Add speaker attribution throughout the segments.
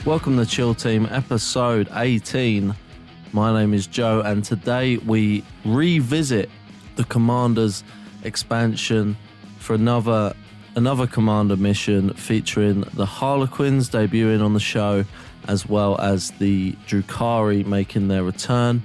Speaker 1: Welcome to Chill Team, episode 18. My name is Joe, and today we revisit the Commander's expansion for another Commander mission featuring the Harlequins debuting on the show, as well as the Drukhari making their return.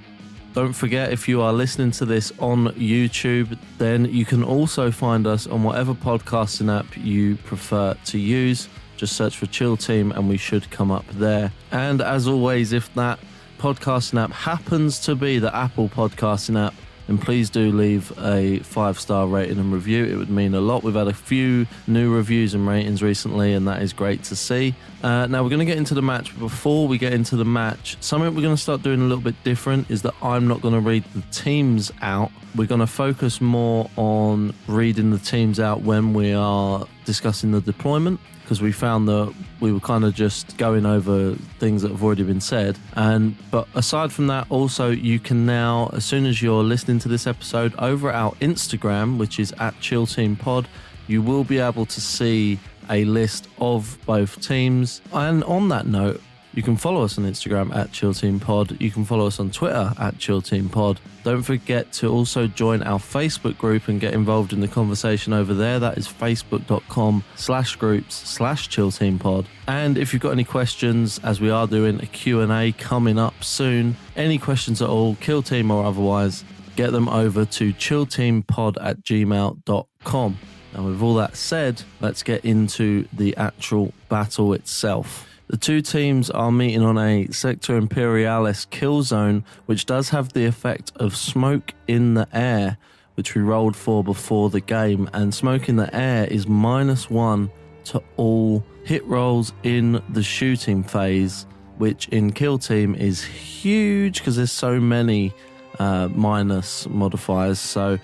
Speaker 1: Don't forget, if you are listening to this on YouTube, then you can also find us on whatever podcasting app you prefer to use. Just search for Chill Team and we should come up there. And as always, if that podcasting app happens to be the Apple podcasting app, then please do leave a 5-star rating and review. It would mean a lot. We've had a few new reviews and ratings recently, and that is great to see. Now we're going to get into the match. But before we get into the match, something we're going to start doing a little bit different is that I'm not going to read the teams out. We're going to focus more on reading the teams out when we are discussing the deployment, because we found that we were kind of just going over things that have already been said. But aside from that, also you can now, as soon as you're listening to this episode, over our Instagram, which is @ChillTeamPod, you will be able to see a list of both teams. And on that note, you can follow us on Instagram @ChillTeamPod. You can follow us on Twitter @ChillTeamPod. Don't forget to also join our Facebook group and get involved in the conversation over there. That is facebook.com/groups/ChillTeamPod. And if you've got any questions, as we are doing a Q&A coming up soon, any questions at all, Kill Team or otherwise, get them over to chillteampod@gmail.com. And with all that said, let's get into the actual battle itself. The two teams are meeting on a Sector Imperialis kill zone, which does have the effect of smoke in the air, which we rolled for before the game. And smoke in the air is -1 to all hit rolls in the shooting phase, which in Kill Team is huge because there's so many minus modifiers. So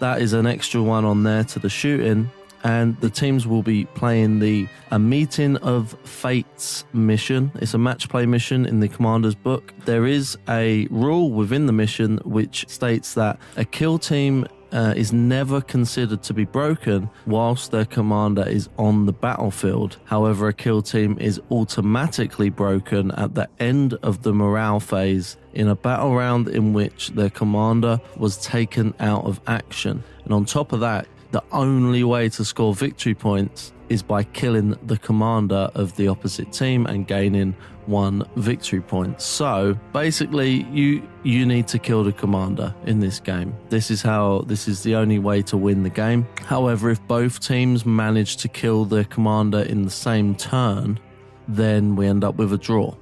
Speaker 1: that is an extra one on there to the shooting. And the teams will be playing a Meeting of Fates mission. It's a match play mission in the Commander's book. There is a rule within the mission which states that a kill team is never considered to be broken whilst their commander is on the battlefield. However, a kill team is automatically broken at the end of the morale phase in a battle round in which their commander was taken out of action. And on top of that, the only way to score victory points is by killing the commander of the opposite team and gaining 1 victory point. So basically, you need to kill the commander in this game. This is the only way to win the game. However, if both teams manage to kill their commander in the same turn, then we end up with a draw.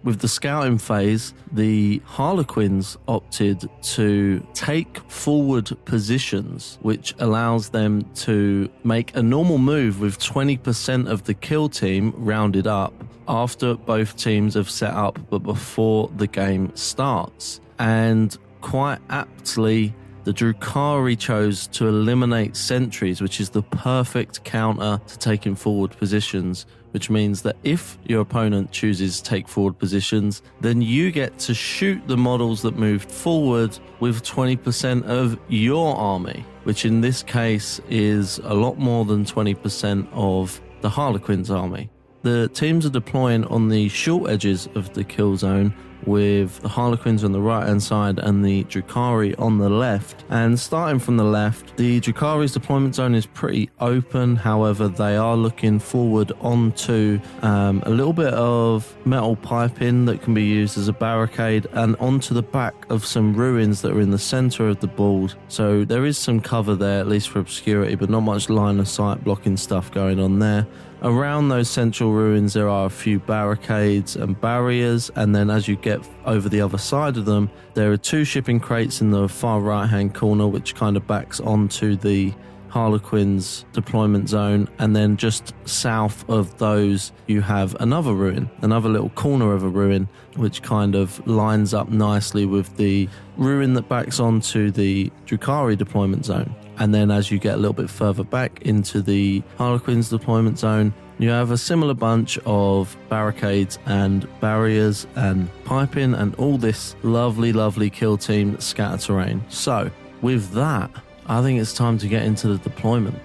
Speaker 1: With the scouting phase, the Harlequins opted to take forward positions, which allows them to make a normal move with 20% of the kill team rounded up after both teams have set up, but before the game starts. And quite aptly, the Drukhari chose to eliminate sentries, which is the perfect counter to taking forward positions, which means that if your opponent chooses to take forward positions, then you get to shoot the models that moved forward with 20% of your army, which in this case is a lot more than 20% of the Harlequins army. The teams are deploying on the short edges of the kill zone, with the Harlequins on the right hand side and the Drukhari on the left. And starting from the left, the Drukhari's deployment zone is pretty open. However, they are looking forward onto a little bit of metal piping that can be used as a barricade, and onto the back of some ruins that are in the center of the board. So there is some cover there, at least for obscurity, but not much line of sight blocking stuff going on there. Around those central ruins, there are a few barricades and barriers, and then as you get over the other side of them, there are 2 shipping crates in the far right-hand corner, which kind of backs onto the Harlequins deployment zone. And then just south of those, you have another ruin, another little corner of a ruin, which kind of lines up nicely with the ruin that backs onto the Drukhari deployment zone. And then as you get a little bit further back into the Harlequins deployment zone, you have a similar bunch of barricades and barriers and piping and all this lovely, lovely kill team scatter terrain. So with that, I think it's time to get into the deployment.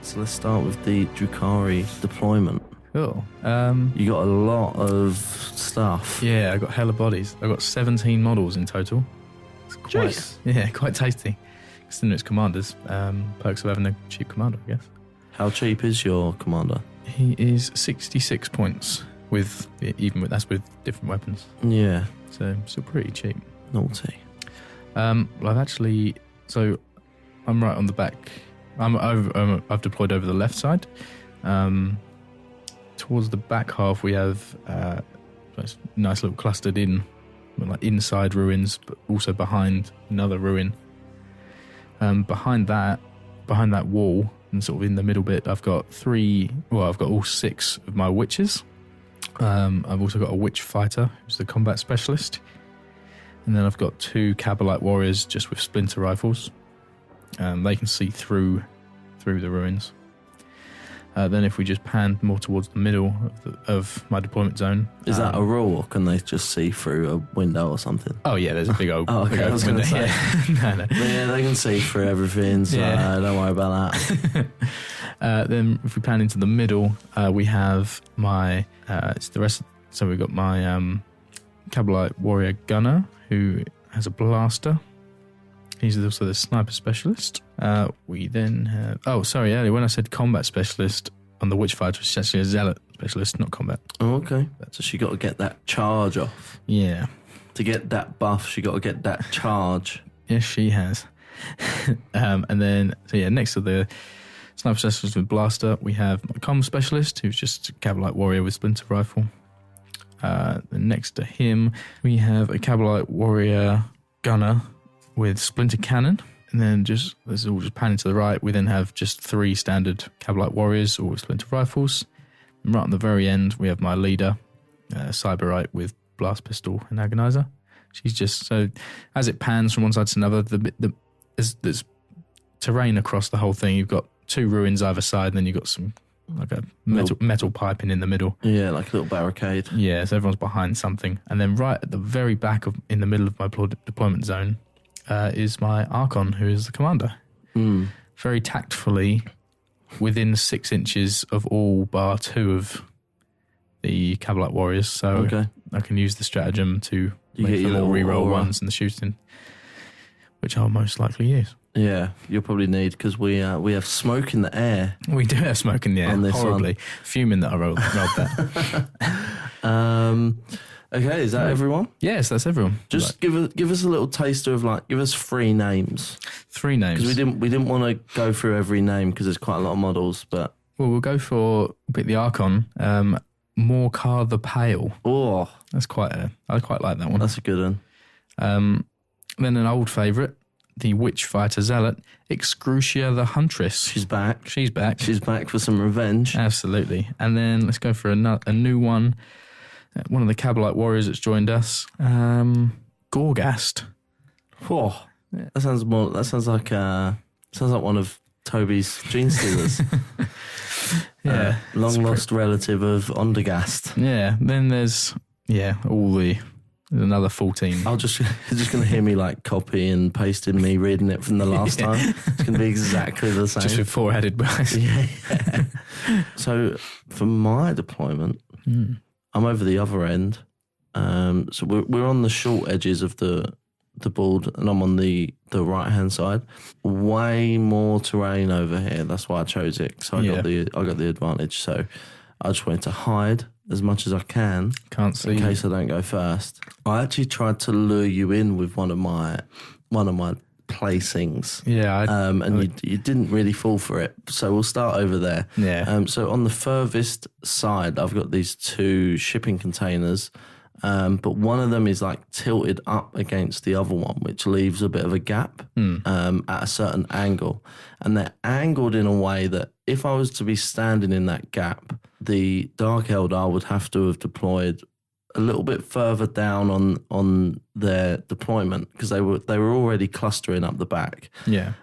Speaker 1: So let's start with the Drukhari deployment.
Speaker 2: Cool.
Speaker 1: You got a lot of stuff.
Speaker 2: Yeah, I got hella bodies. I got 17 models in total. It's quite tasty. Considering it's commanders. Perks of having a cheap commander, I guess.
Speaker 1: How cheap is your commander?
Speaker 2: He is 66 points that's with different weapons.
Speaker 1: Yeah.
Speaker 2: So still pretty cheap.
Speaker 1: Naughty.
Speaker 2: Well, so I'm right on the back. I've deployed over the left side. Towards the back half, we have nice little clustered in, like inside ruins, but also behind another ruin. Behind that wall, and sort of in the middle bit, I've got all 6 of my witches. I've also got a witch fighter, who's the combat specialist. And then I've got 2 Cabalite warriors just with splinter rifles. They can see through the ruins. Then if we just pan more towards the middle of my deployment zone.
Speaker 1: Is that a rule, or can they just see through a window or something?
Speaker 2: Oh yeah, there's a big old
Speaker 1: okay, I was going to say.
Speaker 2: No.
Speaker 1: Yeah, they can see through everything, so don't worry about that.
Speaker 2: Then if we pan into the middle, we have my it's the rest. So we've got my Cabalite warrior gunner, who has a blaster. He's also the sniper specialist. We then have... Oh, sorry, earlier when I said combat specialist on the witch fighter, it's actually a zealot specialist, not combat.
Speaker 1: Oh, okay. So she got to get that charge off.
Speaker 2: Yeah.
Speaker 1: To get that buff, she got to get that charge.
Speaker 2: Yes, she has. And then, next to the sniper specialist with blaster, we have my comm specialist, who's just a Cabalite warrior with splinter rifle. Then next to him, we have a Cabalite warrior gunner with splinter cannon, and then this is all just panning to the right. We then have just 3 standard Cabalite warriors, all with splinter rifles. And right on the very end, we have my leader, Cyberite with blast pistol and agonizer. She's just so as it pans from one side to another, there's terrain across the whole thing. You've got 2 ruins either side, and then you've got some like a metal piping in the middle.
Speaker 1: Yeah, like a little barricade.
Speaker 2: Yeah, so everyone's behind something, and then right at the very back in the middle of my deployment zone. Is my Archon, who is the commander. Very tactfully, within 6 inches of all bar 2 of the Cabalite warriors. So I can use the stratagem to make them all reroll ones in the shooting, which I'll most likely use.
Speaker 1: Yeah, you'll probably need, because we have smoke in the air.
Speaker 2: We do have smoke in the air, horribly. Fuming that I rolled that.
Speaker 1: Okay, is that everyone?
Speaker 2: Yes, that's everyone.
Speaker 1: Just give us a little taster of give us 3 names.
Speaker 2: 3 names.
Speaker 1: Because we didn't want to go through every name because there's quite a lot of models, but...
Speaker 2: Well, we'll go for the Archon, Morcar the Pale.
Speaker 1: Oh.
Speaker 2: I quite like that one.
Speaker 1: That's a good one.
Speaker 2: Then an old favourite, the Witch Fighter Zealot, Excrucia the Huntress.
Speaker 1: She's back.
Speaker 2: She's back
Speaker 1: for some revenge.
Speaker 2: Absolutely. And then let's go for a new one. One of the Cabalite warriors that's joined us, Gorgast.
Speaker 1: Oh, that sounds like one of Toby's gene stealers. Long lost relative of Ondergast.
Speaker 2: Yeah. Then there's another 14.
Speaker 1: You're just going to hear me copy and pasting me reading it from the last time. It's going to be exactly the same.
Speaker 2: Just with 4-headed guys.
Speaker 1: Yeah. So for my deployment. I'm over the other end, so we're on the short edges of the board, and I'm on the right hand side. Way more terrain over here. That's why I chose it. So I got the advantage. So I just wanted to hide as much as I can.
Speaker 2: Can't see
Speaker 1: in case I don't go first. I actually tried to lure you in with one of my placings.
Speaker 2: Yeah.
Speaker 1: You didn't really fall for it. So we'll start over there.
Speaker 2: Yeah.
Speaker 1: So on the furthest side, I've got these 2 shipping containers, but one of them is tilted up against the other one, which leaves a bit of a gap at a certain angle. And they're angled in a way that if I was to be standing in that gap, the Dark Eldar would have to have deployed a little bit further down on their deployment, because they were already clustering up the back.
Speaker 2: Yeah.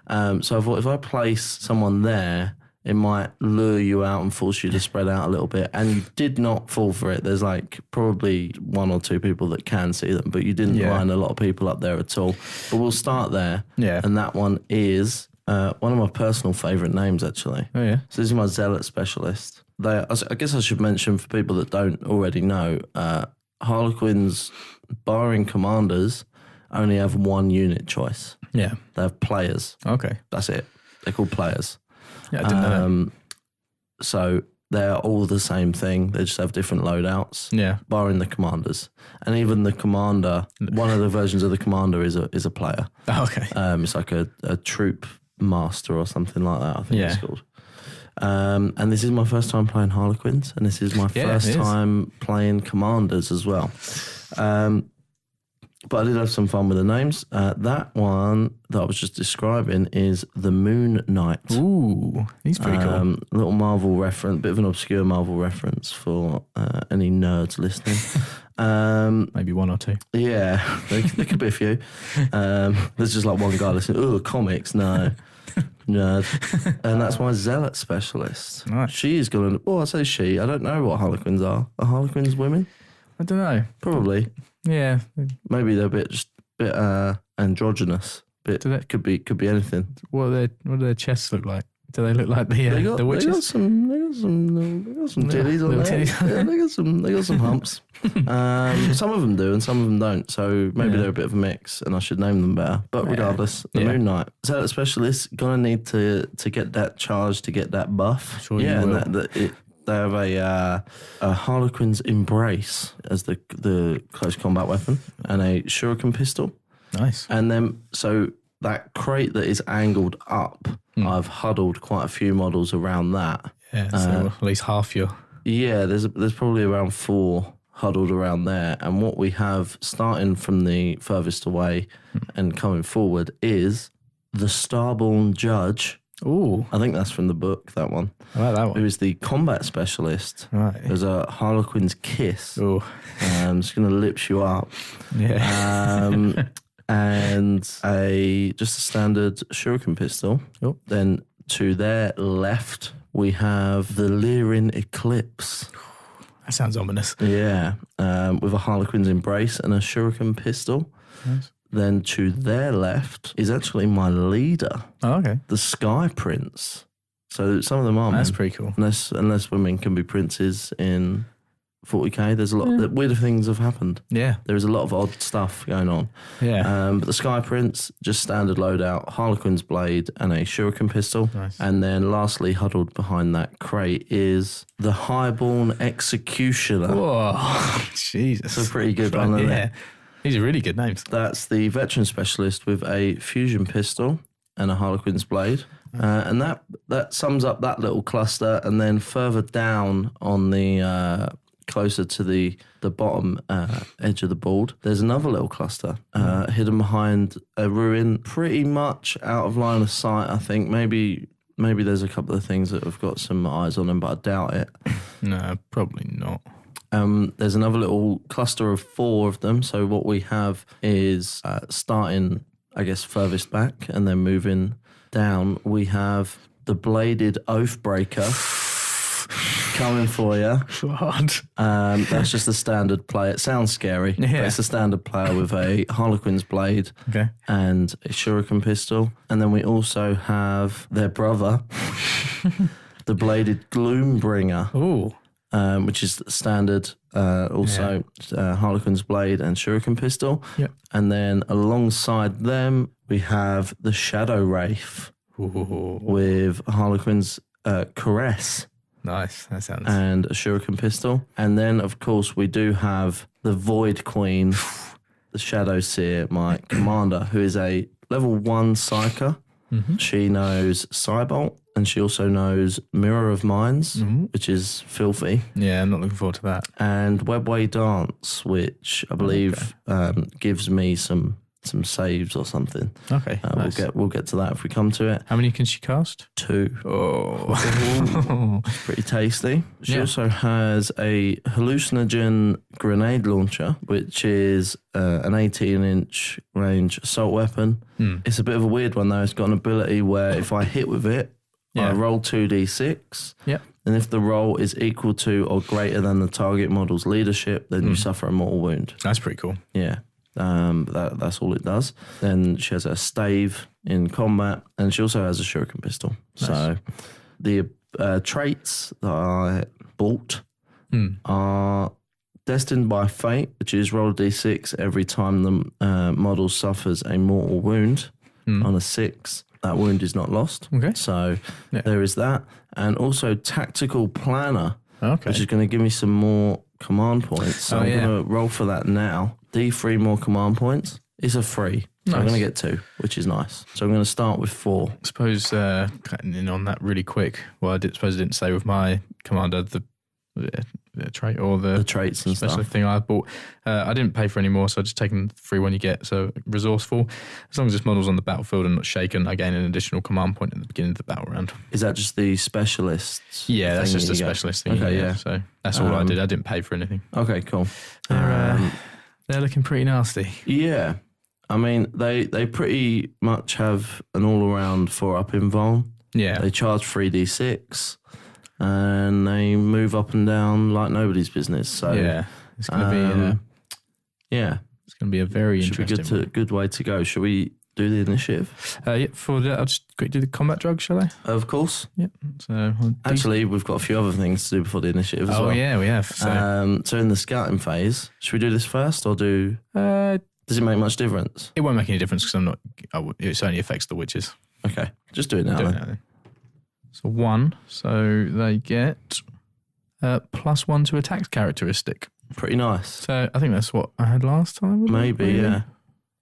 Speaker 1: So I thought if I place someone there, it might lure you out and force you to spread out a little bit. And you did not fall for it. There's probably 1 or 2 people that can see them, but you didn't line a lot of people up there at all. But we'll start there.
Speaker 2: Yeah.
Speaker 1: And that one is One of my personal favourite names, actually.
Speaker 2: Oh, yeah.
Speaker 1: So this is my Zealot Specialist. I guess I should mention for people that don't already know, Harlequins, barring commanders, only have one unit choice.
Speaker 2: Yeah.
Speaker 1: They have players.
Speaker 2: Okay.
Speaker 1: That's it. They're called players.
Speaker 2: Yeah, I didn't know that.
Speaker 1: So they're all the same thing. They just have different loadouts.
Speaker 2: Yeah.
Speaker 1: Barring the commanders. And even the commander, one of the versions of the commander is a player.
Speaker 2: Oh, okay.
Speaker 1: It's like a troop master or something like that, I think
Speaker 2: Yeah.
Speaker 1: it's called. And this is my first time playing Harlequins, and this is my first time playing commanders as well. But I did have some fun with the names. That one that I was just describing is the Moon Knight.
Speaker 2: Ooh, he's pretty cool.
Speaker 1: Little Marvel reference, bit of an obscure Marvel reference for any nerds listening.
Speaker 2: Maybe one or two.
Speaker 1: Yeah, there could be a few. There's just like one guy listening, oh, comics, no. Nerd. And that's my Zealot Specialist.
Speaker 2: Nice.
Speaker 1: She's going to, I say she, I don't know what Harlequins are. Are Harlequins women?
Speaker 2: I don't know.
Speaker 1: Probably.
Speaker 2: Yeah.
Speaker 1: Maybe they're a bit androgynous. Could be anything.
Speaker 2: What do their chests look like? Do they look like the witches?
Speaker 1: They got some titties on
Speaker 2: little
Speaker 1: there.
Speaker 2: titties.
Speaker 1: Yeah, they got some humps. Some of them do, and some of them don't. So maybe they're a bit of a mix, and I should name them better. But regardless, the Moon Knight. Zealot Specialist gonna need to get that charge to get that buff.
Speaker 2: Sure, you will.
Speaker 1: And they have a Harlequin's Embrace as the close combat weapon, and a Shuriken pistol.
Speaker 2: Nice.
Speaker 1: And then so that crate that is angled up, I've huddled quite a few models around that.
Speaker 2: Yeah, so at least half your...
Speaker 1: Yeah, there's probably around 4 huddled around there. And what we have, starting from the furthest away and coming forward, is the Starborn Judge.
Speaker 2: Ooh.
Speaker 1: I think that's from the book, that one.
Speaker 2: I like that one.
Speaker 1: Who is the combat specialist.
Speaker 2: Right.
Speaker 1: There's a Harlequin's Kiss.
Speaker 2: Ooh.
Speaker 1: It's going to lips you up.
Speaker 2: Yeah.
Speaker 1: And just a standard Shuriken pistol.
Speaker 2: Oh.
Speaker 1: Then to their left, we have the Leering Eclipse.
Speaker 2: That sounds ominous.
Speaker 1: Yeah, with a Harlequin's Embrace and a Shuriken pistol.
Speaker 2: Nice.
Speaker 1: Then to their left is actually my leader,
Speaker 2: Oh, okay.
Speaker 1: the Sky Prince. So some of them are
Speaker 2: That's
Speaker 1: men,
Speaker 2: pretty cool.
Speaker 1: unless women can be princes in 40k. There's a lot that weird things have happened.
Speaker 2: Yeah.
Speaker 1: There is a lot of odd stuff going on.
Speaker 2: Yeah.
Speaker 1: But the Sky Prince, just standard loadout, Harlequin's Blade and a Shuriken pistol.
Speaker 2: Nice.
Speaker 1: And then lastly, huddled behind that crate is the Highborn Executioner.
Speaker 2: Whoa. Jesus.
Speaker 1: It's a pretty good one, isn't it?
Speaker 2: These are really good names.
Speaker 1: That's the Veteran Specialist with a Fusion pistol and a Harlequin's Blade. And that sums up that little cluster. And then further down on the... closer to the bottom edge of the board, there's another little cluster hidden behind a ruin, pretty much out of line of sight. I think maybe there's a couple of things that have got some eyes on them, but I doubt it.
Speaker 2: No, probably not.
Speaker 1: There's another little cluster of 4 of them. So what we have is starting, I guess, furthest back and then moving down. We have the Bladed Oathbreaker. Coming for you.
Speaker 2: What?
Speaker 1: That's just a standard play. It sounds scary, but it's a standard player with a Harlequin's Blade and a Shuriken pistol. And then we also have their brother, the Bladed Gloombringer, which is standard, Harlequin's Blade and Shuriken pistol.
Speaker 2: Yep.
Speaker 1: And then alongside them, we have the Shadow Wraith with Harlequin's Caress.
Speaker 2: Nice. That sounds...
Speaker 1: And a Shuriken pistol. And then, of course, we do have the Void Queen, the Shadow Seer, my commander, who is a level 1 Psyker. Mm-hmm. She knows Cybolt, and she also knows Mirror of Minds, which is filthy.
Speaker 2: Yeah, I'm not looking forward to that.
Speaker 1: And Webway Dance, which I believe gives me some saves or something.
Speaker 2: Okay, nice.
Speaker 1: We'll get to that if we come to it.
Speaker 2: How many can she cast?
Speaker 1: 2.
Speaker 2: Oh,
Speaker 1: pretty tasty. She also has a hallucinogen grenade launcher, which is an 18-inch range assault weapon. It's a bit of a weird one though. It's got an ability where if I hit with it, I roll 2d6.
Speaker 2: Yep.
Speaker 1: And if the roll is equal to or greater than the target model's leadership, then you suffer a mortal wound.
Speaker 2: That's pretty cool.
Speaker 1: Yeah. That's all it does. Then she has a stave in combat, and she also has a shuriken pistol.
Speaker 2: Nice.
Speaker 1: So the traits that I bought are Destined by Fate, which is roll a d6 every time the model suffers a mortal wound on a 6. That wound is not lost.
Speaker 2: Okay.
Speaker 1: So there is that. And also Tactical Planner,
Speaker 2: Okay.
Speaker 1: which is going to give me some more command points. So I'm going to roll for that now. D3 more command points. It's a 3. So I'm going to get 2, which is nice. So I'm going to start with 4.
Speaker 2: I suppose cutting in on that really quick. Well, I didn't say with my commander the trait or the
Speaker 1: traits and
Speaker 2: special
Speaker 1: stuff.
Speaker 2: thing I bought. I didn't pay for any more, so I just taken the free one you get. So resourceful. As long as this model's on the battlefield and not shaken, I gain an additional command point at the beginning of the battle round.
Speaker 1: Is that just the specialists?
Speaker 2: Yeah, that's just
Speaker 1: the
Speaker 2: a specialist thing.
Speaker 1: Okay, yeah.
Speaker 2: So that's all I did. I didn't pay for anything.
Speaker 1: Okay, cool.
Speaker 2: They're looking pretty nasty.
Speaker 1: Yeah. I mean, they pretty much have an all-around 4-up invuln.
Speaker 2: Yeah.
Speaker 1: They charge 3d6 and they move up and down like nobody's business. So
Speaker 2: yeah, it's going to be it's going to be a very interesting one.
Speaker 1: Good way to go. Should we do the initiative?
Speaker 2: Yeah, for that, I'll just quickly do the combat drug, shall I?
Speaker 1: Of course.
Speaker 2: Yep. So
Speaker 1: actually, we've got a few other things to do before the initiative as well.
Speaker 2: Oh yeah, we have.
Speaker 1: So in the scouting phase, should we do this first or do? Does it make much difference?
Speaker 2: It won't make any difference because I'm not. It only affects the witches.
Speaker 1: Okay, just do it now.
Speaker 2: Then. So 1, so they get +1 to attack characteristic.
Speaker 1: Pretty nice.
Speaker 2: So I think that's what I had last time.
Speaker 1: Maybe, yeah.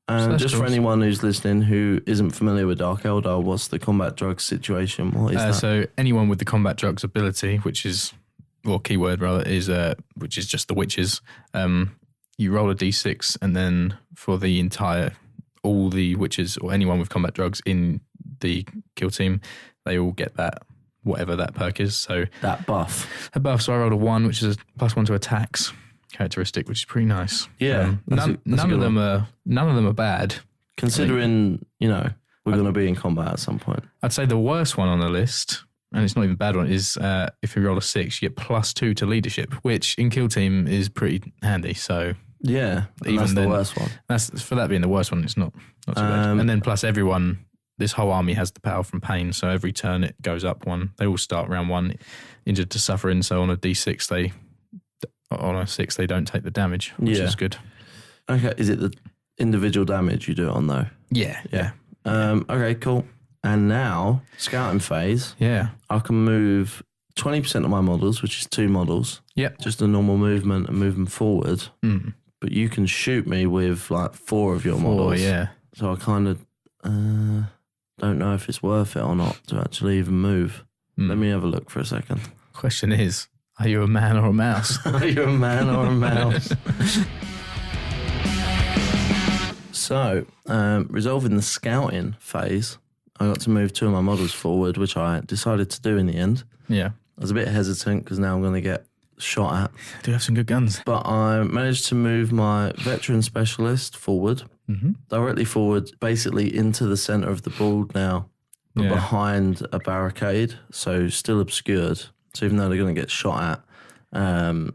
Speaker 1: And just
Speaker 2: cool.
Speaker 1: for anyone who's listening who isn't familiar with Dark Eldar, what's the combat drugs situation? What is that?
Speaker 2: So anyone with the combat drugs ability, which is, or keyword rather, is which is just the witches. You roll a d6, and then for all the witches or anyone with combat drugs in the kill team, they all get that, whatever that perk is. So
Speaker 1: that buff.
Speaker 2: A buff. So I rolled a 1, which is a +1 to attacks characteristic, which is pretty nice.
Speaker 1: Yeah.
Speaker 2: None of them are bad.
Speaker 1: Considering, we're going to be in combat at some point.
Speaker 2: I'd say the worst one on the list, and it's not even a bad one, is if you roll a 6, you get +2 to leadership, which in kill team is pretty handy. So
Speaker 1: yeah, even that's the worst one.
Speaker 2: That's for that being the worst one. It's not too bad. And then plus everyone, this whole army has the power from pain. So every turn it goes up 1. They all start round 1 injured to suffering. So on a d6 on a 6 they don't take the damage, which is good.
Speaker 1: Okay, is it the individual damage you do it on though?
Speaker 2: Yeah.
Speaker 1: Okay, cool. And now scouting phase.
Speaker 2: Yeah,
Speaker 1: I can move 20% of my models, which is 2 models.
Speaker 2: Yep.
Speaker 1: Just a normal movement and move them forward. But you can shoot me with like 4 of your models.
Speaker 2: Yeah.
Speaker 1: So I kind of don't know if it's worth it or not to actually even move. Let me have a look for a second.
Speaker 2: Question is, are you a man or a mouse?
Speaker 1: Are you a man or a mouse? So, resolving the scouting phase, I got to move 2 of my models forward, which I decided to do in the end.
Speaker 2: Yeah.
Speaker 1: I was a bit hesitant because now I'm going to get shot at.
Speaker 2: Do you have some good guns?
Speaker 1: But I managed to move my veteran specialist forward, directly forward, basically into the centre of the board now, but behind a barricade, so still obscured. So even though they're going to get shot at,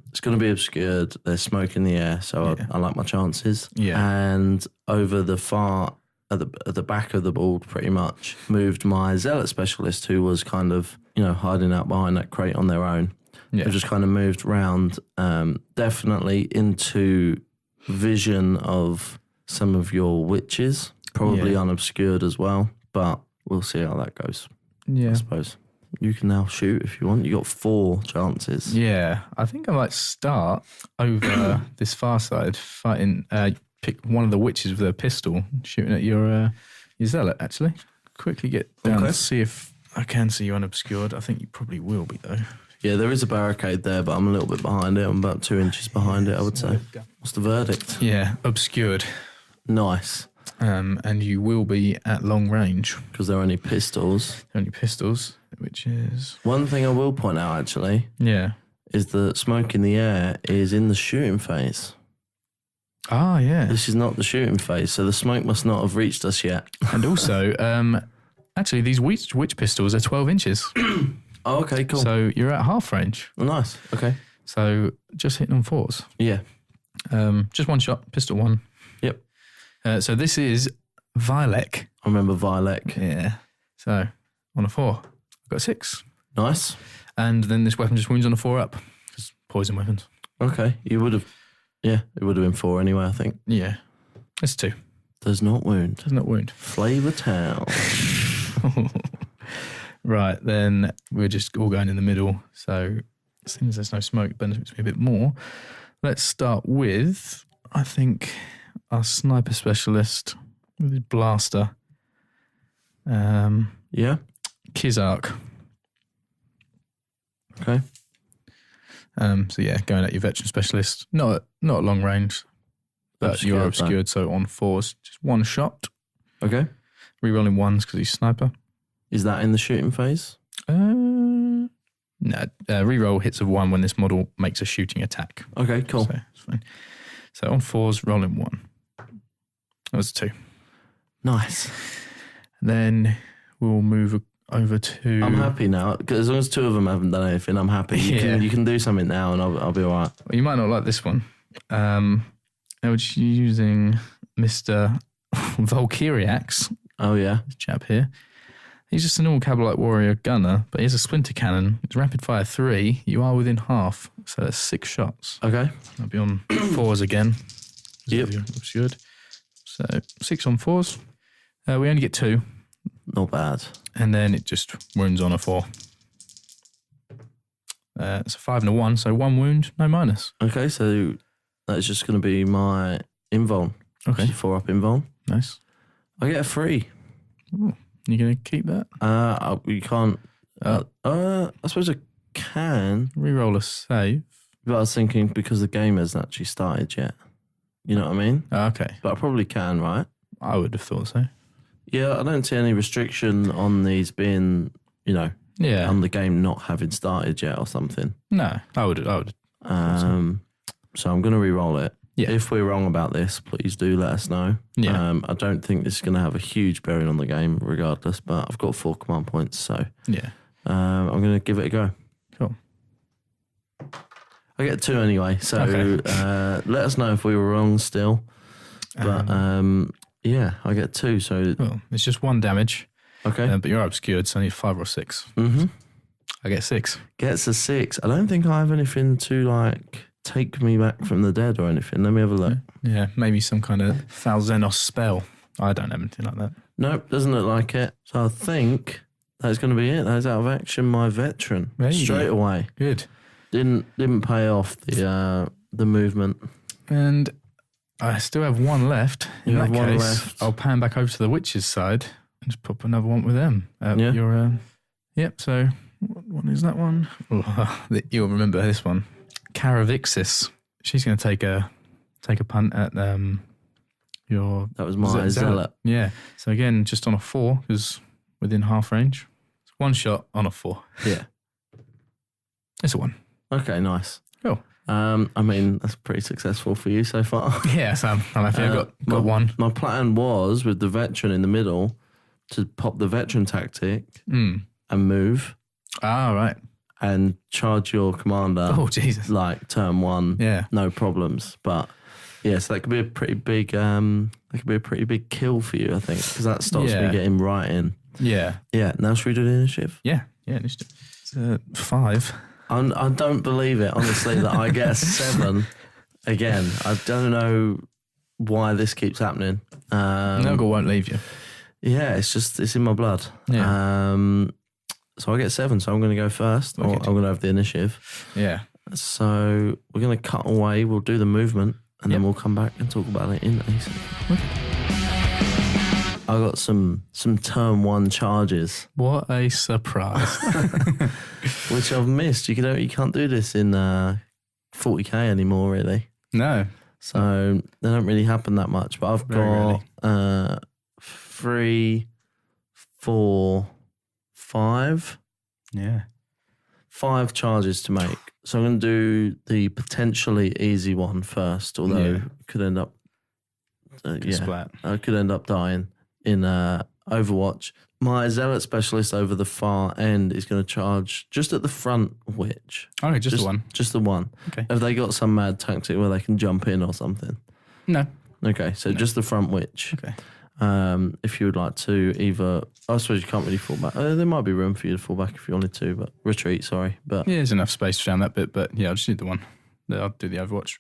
Speaker 1: it's going to be obscured. There's smoke in the air, so I like my chances.
Speaker 2: Yeah.
Speaker 1: And over the far, at the back of the board, pretty much, moved my zealot specialist, who was kind of, hiding out behind that crate on their own. Yeah. They've just kind of moved round, definitely into vision of some of your witches, probably unobscured as well, but we'll see how that goes. Yeah. I suppose. You can now shoot if you want. You got 4 chances.
Speaker 2: Yeah. I think I might start over this far side fighting, pick one of the witches with a pistol, shooting at your zealot, actually. Quickly get down and see if I can see you unobscured. I think you probably will be, though.
Speaker 1: Yeah, there is a barricade there, but I'm a little bit behind it. I'm about 2 inches behind it, I would say. What's the verdict?
Speaker 2: Yeah, obscured.
Speaker 1: Nice.
Speaker 2: And you will be at long range.
Speaker 1: Because they're only pistols.
Speaker 2: They're only pistols, which is...
Speaker 1: One thing I will point out, actually, is that smoke in the air is in the shooting phase.
Speaker 2: Ah, yeah.
Speaker 1: This is not the shooting phase, so the smoke must not have reached us yet.
Speaker 2: And also, actually, these witch pistols are 12 inches.
Speaker 1: Oh, okay, cool.
Speaker 2: So you're at half range.
Speaker 1: Oh, nice. Okay.
Speaker 2: So just hitting on 4s.
Speaker 1: Yeah.
Speaker 2: Just 1 shot, pistol 1.
Speaker 1: Yep.
Speaker 2: So this is Vilek.
Speaker 1: I remember Vilek.
Speaker 2: Yeah. So on a 4, I've got a 6.
Speaker 1: Nice.
Speaker 2: And then this weapon just wounds on a 4 up. Because poison weapons.
Speaker 1: Okay. You would have... Yeah, it would have been 4 anyway, I think.
Speaker 2: Yeah. It's 2.
Speaker 1: Does not wound.
Speaker 2: Does not wound.
Speaker 1: Flavor Town.
Speaker 2: Right, then we're just all going in the middle. So as soon as there's no smoke, it benefits me a bit more. Let's start with, I think, our sniper specialist with his blaster.
Speaker 1: Yeah.
Speaker 2: Kizark.
Speaker 1: Okay.
Speaker 2: So yeah, going at your veteran specialist. Not at long range, but you are obscured, so on 4s. Just 1 shot.
Speaker 1: Okay.
Speaker 2: Rerolling 1s because he's sniper.
Speaker 1: Is that in the shooting phase?
Speaker 2: No. Reroll hits of 1 when this model makes a shooting attack.
Speaker 1: Okay, cool.
Speaker 2: So it's fine. So on 4s, rolling 1. That was 2.
Speaker 1: Nice.
Speaker 2: Then we'll move over to...
Speaker 1: I'm happy now, because as long as 2 of them haven't done anything, I'm happy. You can do something now and I'll be all right.
Speaker 2: Well, you might not like this one. I was using Mr. Valkyriax.
Speaker 1: Oh, yeah.
Speaker 2: This chap here. He's just a normal Cabalite warrior gunner, but he has a splinter cannon. It's rapid fire 3. You are within half, so that's 6 shots.
Speaker 1: Okay.
Speaker 2: I'll be on 4s again.
Speaker 1: Yep.
Speaker 2: That's good. So 6 on 4s. We only get 2.
Speaker 1: Not bad.
Speaker 2: And then it just wounds on a 4. It's a 5 and a 1, so 1 wound, no minus.
Speaker 1: Okay, so that's just going to be my invuln.
Speaker 2: Okay.
Speaker 1: 4 up invuln.
Speaker 2: Nice.
Speaker 1: I get a 3.
Speaker 2: Ooh. You going to keep that?
Speaker 1: You can't. I suppose I can.
Speaker 2: Reroll a save.
Speaker 1: But I was thinking because the game hasn't actually started yet. You know what I mean?
Speaker 2: Okay.
Speaker 1: But I probably can, right?
Speaker 2: I would have thought so.
Speaker 1: Yeah, I don't see any restriction on these being,
Speaker 2: Yeah.
Speaker 1: on the game not having started yet or something.
Speaker 2: No, I would.
Speaker 1: So I'm going to re-roll it.
Speaker 2: Yeah.
Speaker 1: If we're wrong about this, please do let us know.
Speaker 2: Yeah.
Speaker 1: I don't think this is going to have a huge bearing on the game regardless, but I've got 4 command points, so
Speaker 2: Yeah.
Speaker 1: I'm going to give it a go.
Speaker 2: Cool.
Speaker 1: I get 2 anyway, so
Speaker 2: Okay.
Speaker 1: let us know if we were wrong still. But yeah, I get 2, so...
Speaker 2: Well, it's just 1 damage.
Speaker 1: Okay.
Speaker 2: But you're obscured, so I need 5 or 6.
Speaker 1: Mm-hmm.
Speaker 2: I get 6.
Speaker 1: Gets a 6. I don't think I have anything to, take me back from the dead or anything. Let me have a look.
Speaker 2: Yeah, maybe some kind of Falzenos spell. I don't have anything like that.
Speaker 1: Nope, doesn't look like it. So I think that's going to be it. That's out of action, my veteran.
Speaker 2: There you
Speaker 1: Straight
Speaker 2: go.
Speaker 1: away.
Speaker 2: Good.
Speaker 1: Didn't pay off the movement.
Speaker 2: And I still have 1 left. In
Speaker 1: You
Speaker 2: that
Speaker 1: have 1
Speaker 2: case,
Speaker 1: left.
Speaker 2: I'll pan back over to the witch's side and just pop another one with them.
Speaker 1: Yeah.
Speaker 2: Yep, so what one is that one? Oh, you'll remember this one. Caravixis. She's going to take a punt at your...
Speaker 1: That was my zealot.
Speaker 2: Yeah. So again, just on a 4, because within half range. It's 1 shot on a 4.
Speaker 1: Yeah.
Speaker 2: It's a 1.
Speaker 1: Okay, nice.
Speaker 2: Cool.
Speaker 1: I mean, that's pretty successful for you so far.
Speaker 2: Yeah, so I'm happy I've got 1.
Speaker 1: My plan was, with the veteran in the middle, to pop the veteran tactic and move
Speaker 2: Ah, right.
Speaker 1: and charge your commander
Speaker 2: Oh, Jesus.
Speaker 1: turn 1.
Speaker 2: Yeah.
Speaker 1: No problems. But yeah, so that could be a pretty big kill for you, I think, because that stops me getting right in.
Speaker 2: Yeah.
Speaker 1: Yeah, now should we do the initiative?
Speaker 2: Yeah. Yeah, initiative. It's 5.
Speaker 1: I don't believe it, honestly, that I get a 7 again. I don't know why this keeps happening.
Speaker 2: Nurgle won't leave you.
Speaker 1: Yeah, it's in my blood.
Speaker 2: Yeah.
Speaker 1: So I get 7, so I'm going to go first. Or I'm going to have the initiative.
Speaker 2: Yeah.
Speaker 1: So we're going to cut away. We'll do the movement, and then we'll come back and talk about it in a second.
Speaker 2: Okay.
Speaker 1: I got some turn 1 charges,
Speaker 2: What a surprise.
Speaker 1: which I've missed. You can't do this in 40k anymore, really.
Speaker 2: No.
Speaker 1: So they don't really happen that much. But I've
Speaker 2: Very
Speaker 1: got 3, 4, 5.
Speaker 2: Yeah.
Speaker 1: 5 charges to make. So I'm going to do the potentially easy one first, although
Speaker 2: Yeah.
Speaker 1: could end up
Speaker 2: Splat.
Speaker 1: I could end up dying in Overwatch. My zealot specialist over the far end is going to charge just at the front witch.
Speaker 2: Okay, just the 1.
Speaker 1: Just the 1.
Speaker 2: Okay.
Speaker 1: Have they got some mad tactic where they can jump in or something?
Speaker 2: No.
Speaker 1: Okay, so just the front witch.
Speaker 2: Okay.
Speaker 1: If you would like to either, I suppose you can't really fall back. There might be room for you to fall back if you wanted to, but retreat, sorry. But
Speaker 2: Yeah, there's enough space around that bit, but yeah, I'll just need the one. I'll do the Overwatch.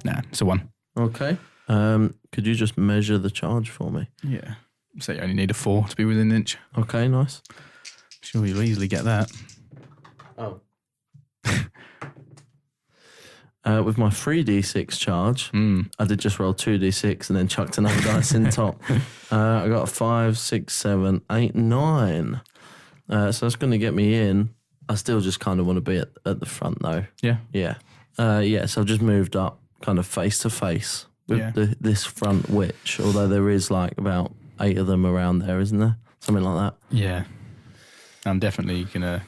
Speaker 2: Nah, it's a 1.
Speaker 1: Okay. Could you just measure the charge for me?
Speaker 2: Yeah. So you only need a 4 to be within an inch.
Speaker 1: Okay, nice.
Speaker 2: Sure, you'll easily get that.
Speaker 1: Oh. With my 3d6 charge, I did just roll 2d6 and then chucked another dice in top. I got a 5, 6, 7, 8, 9. So that's going to get me in. I still just kind of want to be at the front though.
Speaker 2: Yeah.
Speaker 1: Yeah. So I've just moved up kind of face to face with this front witch, although there is like about 8 of them around there, isn't there? Something like that.
Speaker 2: Yeah. I'm definitely going to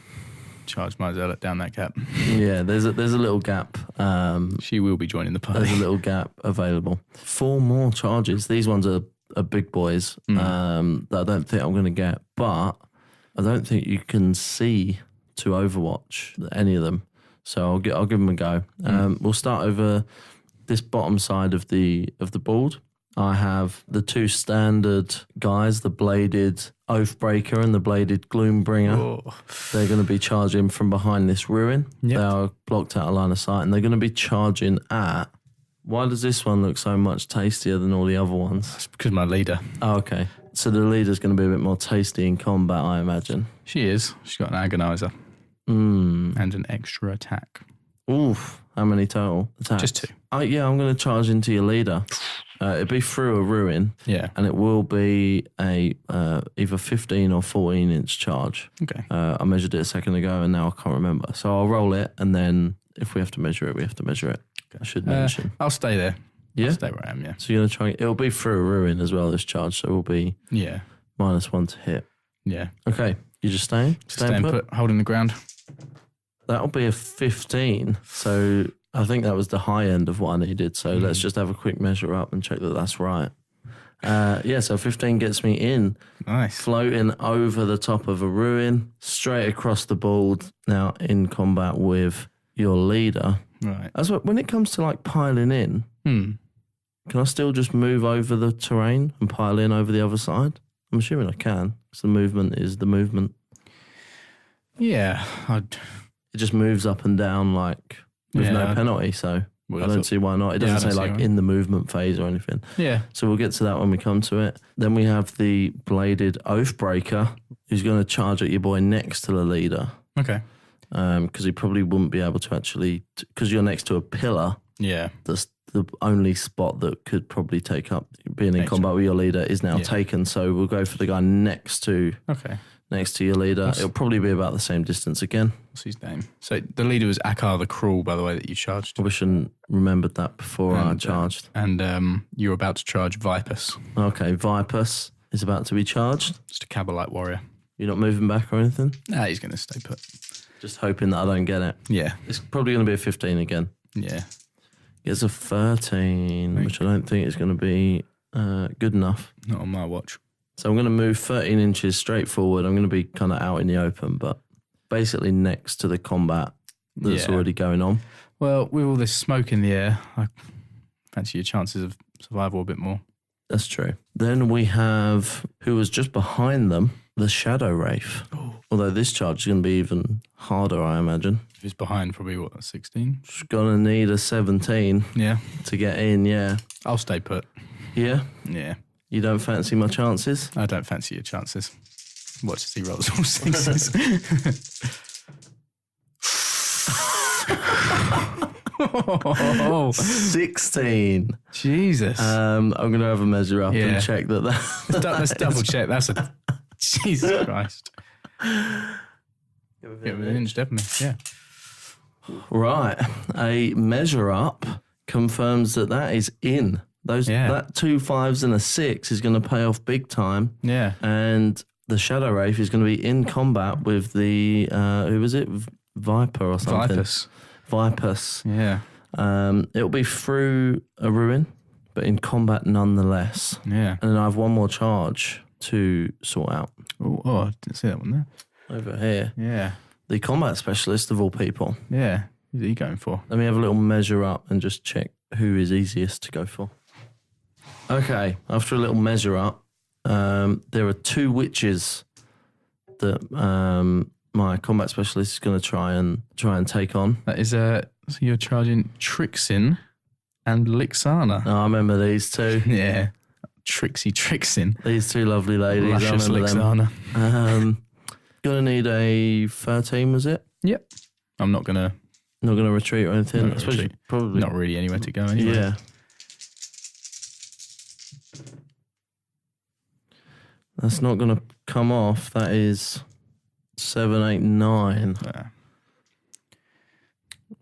Speaker 2: charge my zealot down that gap.
Speaker 1: Yeah, there's a little gap.
Speaker 2: She will be joining the party.
Speaker 1: There's a little gap available. 4 more charges. These ones are big boys that I don't think I'm going to get, but I don't think you can see to Overwatch any of them. So I'll give them a go. We'll start over this bottom side of the board. I have the 2 standard guys, the bladed Oathbreaker and the bladed Gloombringer.
Speaker 2: Oh.
Speaker 1: They're going to be charging from behind this ruin.
Speaker 2: Yep.
Speaker 1: They are blocked out of line of sight, and they're going to be charging at... Why does this one look so much tastier than all the other ones?
Speaker 2: It's because my leader.
Speaker 1: Oh, okay. So the leader's going to be a bit more tasty in combat, I imagine.
Speaker 2: She is. She's got an agonizer.
Speaker 1: Mm.
Speaker 2: And an extra attack.
Speaker 1: Oof. How many total attacks?
Speaker 2: Just 2.
Speaker 1: I'm going to charge into your leader. It'll be through a ruin.
Speaker 2: Yeah.
Speaker 1: And it will be a either 15 or 14 inch charge.
Speaker 2: Okay.
Speaker 1: I measured it a second ago and now I can't remember. So I'll roll it, and then if we have to measure it, we have to measure it. Okay. I should mention.
Speaker 2: I'll stay there.
Speaker 1: Yeah?
Speaker 2: I'll stay where I am, yeah.
Speaker 1: So you're going to try... It'll be through a ruin as well, this charge. So it will be -1 to hit.
Speaker 2: Yeah.
Speaker 1: Okay. You just staying?
Speaker 2: Staying put, holding the ground.
Speaker 1: That'll be a 15. So I think that was the high end of what I needed. So let's just have a quick measure up and check that that's right. So 15 gets me in.
Speaker 2: Nice.
Speaker 1: Floating over the top of a ruin, straight across the board, now in combat with your leader.
Speaker 2: Right.
Speaker 1: As well, when it comes to like piling in, can I still just move over the terrain and pile in over the other side? I'm assuming I can, because the movement is the movement.
Speaker 2: Yeah.
Speaker 1: It just moves up and down like with no penalty, so I don't see why not. It doesn't say like in the movement phase or anything.
Speaker 2: Yeah.
Speaker 1: So we'll get to that when we come to it. Then we have the bladed Oathbreaker, who's going to charge at your boy next to the leader.
Speaker 2: Okay.
Speaker 1: Because he probably wouldn't be able to actually, because you're next to a pillar.
Speaker 2: Yeah.
Speaker 1: That's the only spot that could probably take up being in combat with your leader is now taken. So we'll go for the guy next to your leader. It'll probably be about the same distance again.
Speaker 2: What's his name? So the leader was Akar the Cruel, by the way, that you charged.
Speaker 1: I wish I remembered that before I charged.
Speaker 2: And you were about to charge Vipus.
Speaker 1: Okay, Vipus is about to be charged.
Speaker 2: Just a Cabalite warrior.
Speaker 1: You're not moving back or anything?
Speaker 2: Nah, he's going to stay put.
Speaker 1: Just hoping that I don't get it.
Speaker 2: Yeah.
Speaker 1: It's probably going to be a 15 again.
Speaker 2: Yeah.
Speaker 1: It's a 13, which I don't think is going to be good enough.
Speaker 2: Not on my watch.
Speaker 1: So I'm going to move 13 inches straight forward. I'm going to be kind of out in the open, but basically next to the combat that's already going on.
Speaker 2: Well, with all this smoke in the air, I fancy your chances of survival a bit more.
Speaker 1: That's true. Then we have, who was just behind them, the Shadow Wraith. Oh. Although this charge is going to be even harder, I imagine.
Speaker 2: If he's behind, probably, 16?
Speaker 1: Just going to need a 17 to get in,
Speaker 2: I'll stay put.
Speaker 1: Yeah?
Speaker 2: Yeah.
Speaker 1: You don't fancy my chances?
Speaker 2: I don't fancy your chances. Watch as he rolls all 6s.
Speaker 1: 16.
Speaker 2: Jesus.
Speaker 1: I'm going to have a measure up and check that.
Speaker 2: Let's double check. That's a... Jesus Christ. Give it an inch, definitely. Yeah.
Speaker 1: Right. A measure up confirms that is in. That 2 5s and a 6 is going to pay off big time. Yeah. And the Shadow Wraith is going to be in combat with the, who was it? Viper or something? Vipus. Yeah. It'll be through a ruin, but in combat nonetheless. Yeah. And then I have one more charge to sort out.
Speaker 2: Oh, I didn't see that one there.
Speaker 1: Over here.
Speaker 2: Yeah.
Speaker 1: The combat specialist of all people.
Speaker 2: Yeah. Who's he going for?
Speaker 1: Let me have a little measure up and just check who is easiest to go for. Okay, after a little measure up, There are 2 witches that my combat specialist is going to try and take on.
Speaker 2: That is so you're charging Trixin and Lixana.
Speaker 1: Oh, I remember these 2.
Speaker 2: Yeah. Trixin.
Speaker 1: These 2 lovely ladies.
Speaker 2: Luscious
Speaker 1: I remember
Speaker 2: Lixana.
Speaker 1: them. Gonna need a 13, was it?
Speaker 2: Yep. I'm not gonna
Speaker 1: retreat or anything.
Speaker 2: Not gonna retreat.
Speaker 1: Probably
Speaker 2: not really anywhere to go anyway.
Speaker 1: Yeah. That's not gonna come off. That is 7, 8, 9.
Speaker 2: Yeah.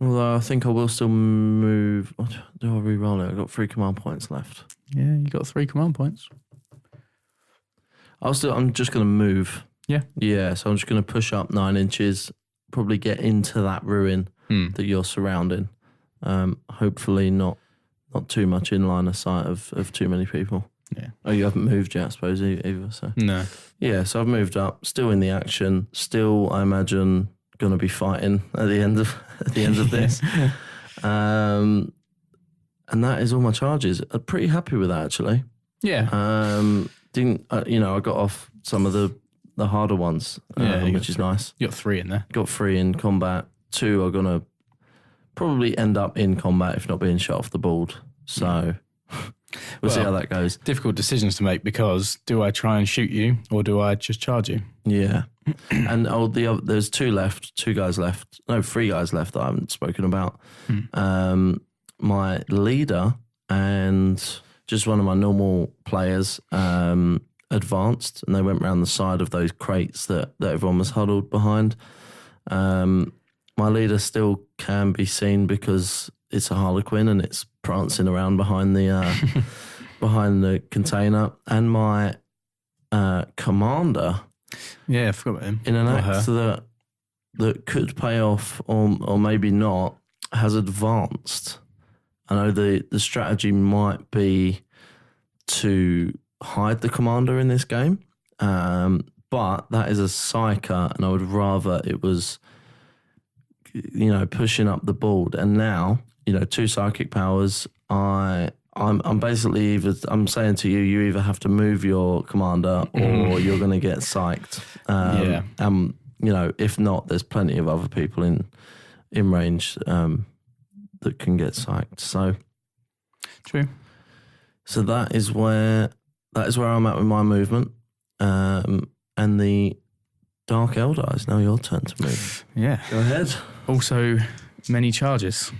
Speaker 1: Although I think I will still move. Do I re-roll it? I've got 3 command points left.
Speaker 2: Yeah, you got 3 command points.
Speaker 1: I'm just gonna move.
Speaker 2: Yeah.
Speaker 1: Yeah, so I'm just going to push up 9 inches, probably get into that ruin that you're surrounding. Hopefully not too much in line of sight of too many people.
Speaker 2: Yeah.
Speaker 1: Oh, you haven't moved yet, I suppose, either. So.
Speaker 2: No.
Speaker 1: Yeah, so I've moved up, still in the action, still, I imagine, going to be fighting at the end of this. And that is all my charges. I'm pretty happy with that, actually.
Speaker 2: Yeah.
Speaker 1: I got off some of the harder ones, which is nice.
Speaker 2: You got 3 in there.
Speaker 1: Got 3 in combat. 2 are going to probably end up in combat if not being shot off the board. So we'll see how that goes.
Speaker 2: Difficult decisions to make because do I try and shoot you or do I just charge you?
Speaker 1: Yeah. And there's 2 left, 2 guys left. No, 3 guys left that I haven't spoken about. My leader and just one of my normal players advanced, and they went round the side of those crates that everyone was huddled behind. My leader still can be seen because it's a Harlequin and it's prancing around behind the behind the container. And my commander,
Speaker 2: yeah, I forgot about him.
Speaker 1: in an act that could pay off or maybe not, has advanced. I know the strategy might be to hide the commander in this game, but that is a psyker, and I would rather it was, pushing up the board. And now, 2 psychic powers. I'm basically I'm saying to you, you either have to move your commander or you're going to get psyched. If not, there's plenty of other people in range that can get psyched. So
Speaker 2: true.
Speaker 1: So that is where I'm at with my movement. And the Dark Eldar is now your turn to move.
Speaker 2: Yeah.
Speaker 1: Go ahead.
Speaker 2: Also, many charges.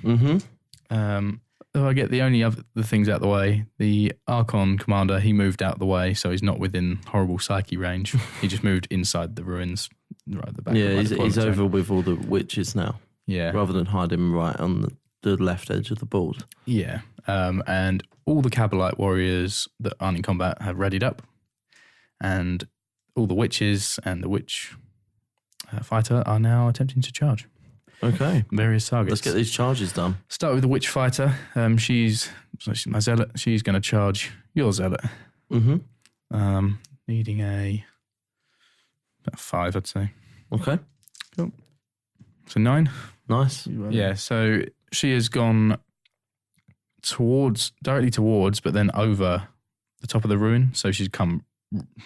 Speaker 2: I get the only other things out the way. The Archon commander, he moved out the way, so he's not within horrible psyche range. He just moved inside the ruins, right at the back.
Speaker 1: Yeah, he's over with all the witches now.
Speaker 2: Yeah.
Speaker 1: Rather than hide him right on the left edge of the board.
Speaker 2: Yeah. And all the Cabalite warriors that aren't in combat have readied up. And all the witches and the witch fighter are now attempting to charge.
Speaker 1: Okay.
Speaker 2: Various targets.
Speaker 1: Let's get these charges done.
Speaker 2: Start with the witch fighter. She's my zealot. She's going to charge your zealot. Needing about 5, I'd say.
Speaker 1: Okay.
Speaker 2: Cool. So 9.
Speaker 1: Nice.
Speaker 2: Yeah. So she has gone directly towards, but then over the top of the ruin. So she's come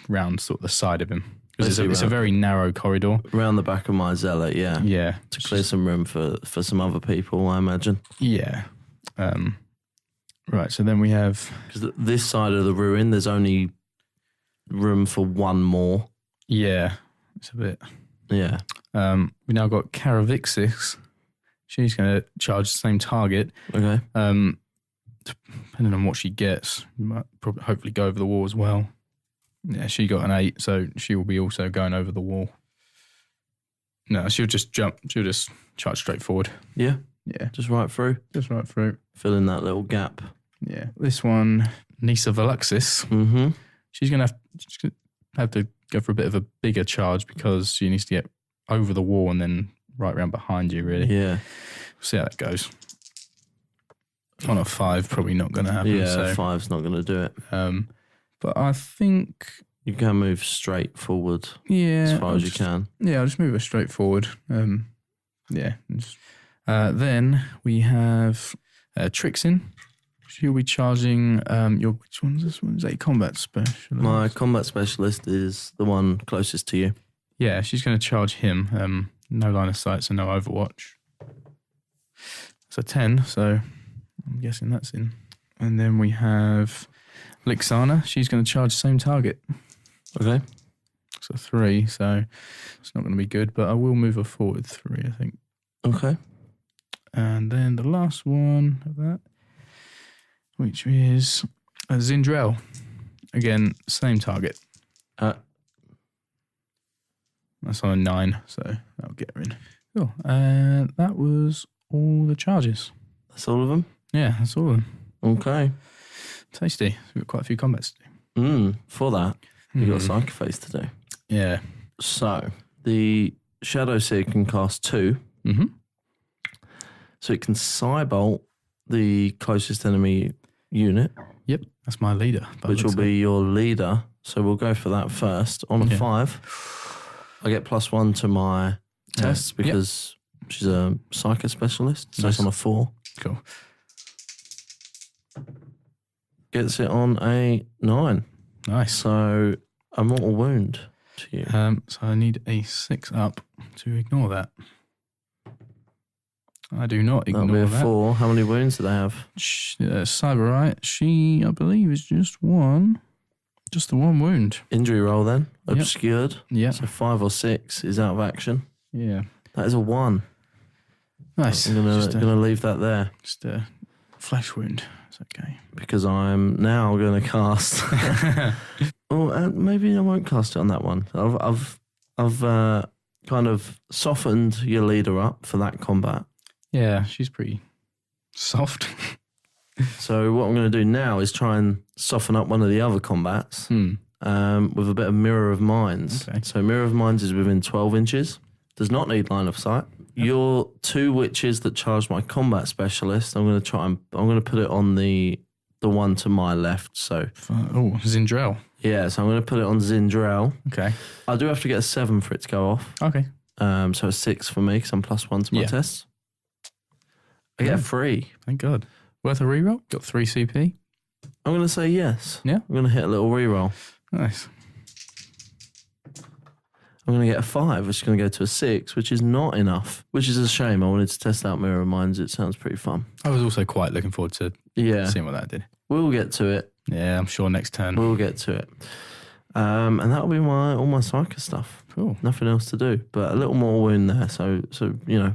Speaker 2: round sort of the side of him. Because it's a very narrow corridor.
Speaker 1: Around the back of my zealot, yeah.
Speaker 2: Yeah.
Speaker 1: To clear some room for some other people, I imagine.
Speaker 2: Yeah. Right, so then we have...
Speaker 1: Because this side of the ruin, there's only room for 1 more.
Speaker 2: Yeah. It's a bit...
Speaker 1: Yeah.
Speaker 2: We now got Karavixis. She's going to charge the same target.
Speaker 1: Okay.
Speaker 2: Depending on what she gets, you might probably hopefully go over the wall as well. Yeah, she got an 8, so she will be also going over the wall. No, she'll just jump. She'll just charge straight forward.
Speaker 1: Yeah?
Speaker 2: Yeah.
Speaker 1: Just right through?
Speaker 2: Just right through.
Speaker 1: Fill in that little gap.
Speaker 2: Yeah. This one, Nisa Veluxis.
Speaker 1: Mm-hmm.
Speaker 2: She's going to have to go for a bit of a bigger charge because she needs to get over the wall and then right around behind you, really.
Speaker 1: Yeah.
Speaker 2: We'll see how that goes. On a 5, probably not going to happen.
Speaker 1: Yeah,
Speaker 2: so.
Speaker 1: 5's not going to do it.
Speaker 2: But I think...
Speaker 1: You can move straight forward
Speaker 2: as
Speaker 1: far as you can.
Speaker 2: Yeah, I'll just move her straight forward. Yeah. Then we have Trixin. She'll be charging which one's this one? Is that your combat specialist?
Speaker 1: My combat specialist is the one closest to you.
Speaker 2: Yeah, she's going to charge him. No line of sight, so no overwatch. It's a 10, so I'm guessing that's in. And then we have Lixana. She's going to charge the same target.
Speaker 1: Okay.
Speaker 2: So 3, so it's not going to be good, but I will move her forward 3, I think.
Speaker 1: Okay.
Speaker 2: And then the last one of that, which is Zindrel. Again, same target. That's on a 9, so that'll get her in. Cool. That was all the charges.
Speaker 1: That's all of them?
Speaker 2: Yeah, that's all of them.
Speaker 1: Okay.
Speaker 2: Tasty. We've got quite a few combats to do.
Speaker 1: For that, you've got Psychic Phase to do.
Speaker 2: Yeah.
Speaker 1: So, the Shadow Seer can cast 2.
Speaker 2: Mm-hmm.
Speaker 1: So it can Psybolt the closest enemy unit.
Speaker 2: Yep, that's my leader.
Speaker 1: Which will be your leader. So we'll go for that first. On a 5, I get +1 to my tests because she's a Psychic Specialist. So it's on a 4.
Speaker 2: Cool.
Speaker 1: Gets it on a 9.
Speaker 2: Nice.
Speaker 1: So a mortal wound to you.
Speaker 2: So I need a 6 up to ignore that. I do not ignore that.
Speaker 1: That'll be a 4. How many wounds do they have?
Speaker 2: Cyberite, she, I believe, is just one. Just the one wound.
Speaker 1: Injury roll then. Obscured.
Speaker 2: Yeah.
Speaker 1: So 5 or 6 is out of action.
Speaker 2: Yeah.
Speaker 1: That is a 1.
Speaker 2: Nice.
Speaker 1: I'm gonna leave that there.
Speaker 2: Just a flesh wound. It's okay.
Speaker 1: Because I'm now going to cast. Maybe I won't cast it on that one. I've kind of softened your leader up for that combat.
Speaker 2: Yeah, she's pretty soft.
Speaker 1: So what I'm going to do now is try and soften up one of the other combats with a bit of Mirror of Minds.
Speaker 2: Okay.
Speaker 1: So Mirror of Minds is within 12 inches. Does not need line of sight. Your 2 witches that charge my combat specialist, I'm going to put it on the one to my left. So
Speaker 2: Zindrel.
Speaker 1: Yeah, so I'm going to put it on Zindrel.
Speaker 2: Okay.
Speaker 1: I do have to get a 7 for it to go off.
Speaker 2: Okay.
Speaker 1: So a 6 for me because I'm +1 to my tests. I get a 3.
Speaker 2: Thank God. Worth a reroll? Got 3 CP?
Speaker 1: I'm going to say yes.
Speaker 2: Yeah.
Speaker 1: I'm going to hit a little reroll.
Speaker 2: Nice.
Speaker 1: I'm going to get a 5, which is going to go to a 6, which is not enough, which is a shame. I wanted to test out Mirror of Minds. It sounds pretty fun.
Speaker 2: I was also quite looking forward to seeing what that did.
Speaker 1: We'll get to it.
Speaker 2: Yeah, I'm sure next turn.
Speaker 1: We'll get to it. And that'll be all my Psychic stuff.
Speaker 2: Cool.
Speaker 1: Nothing else to do, but a little more wound there. So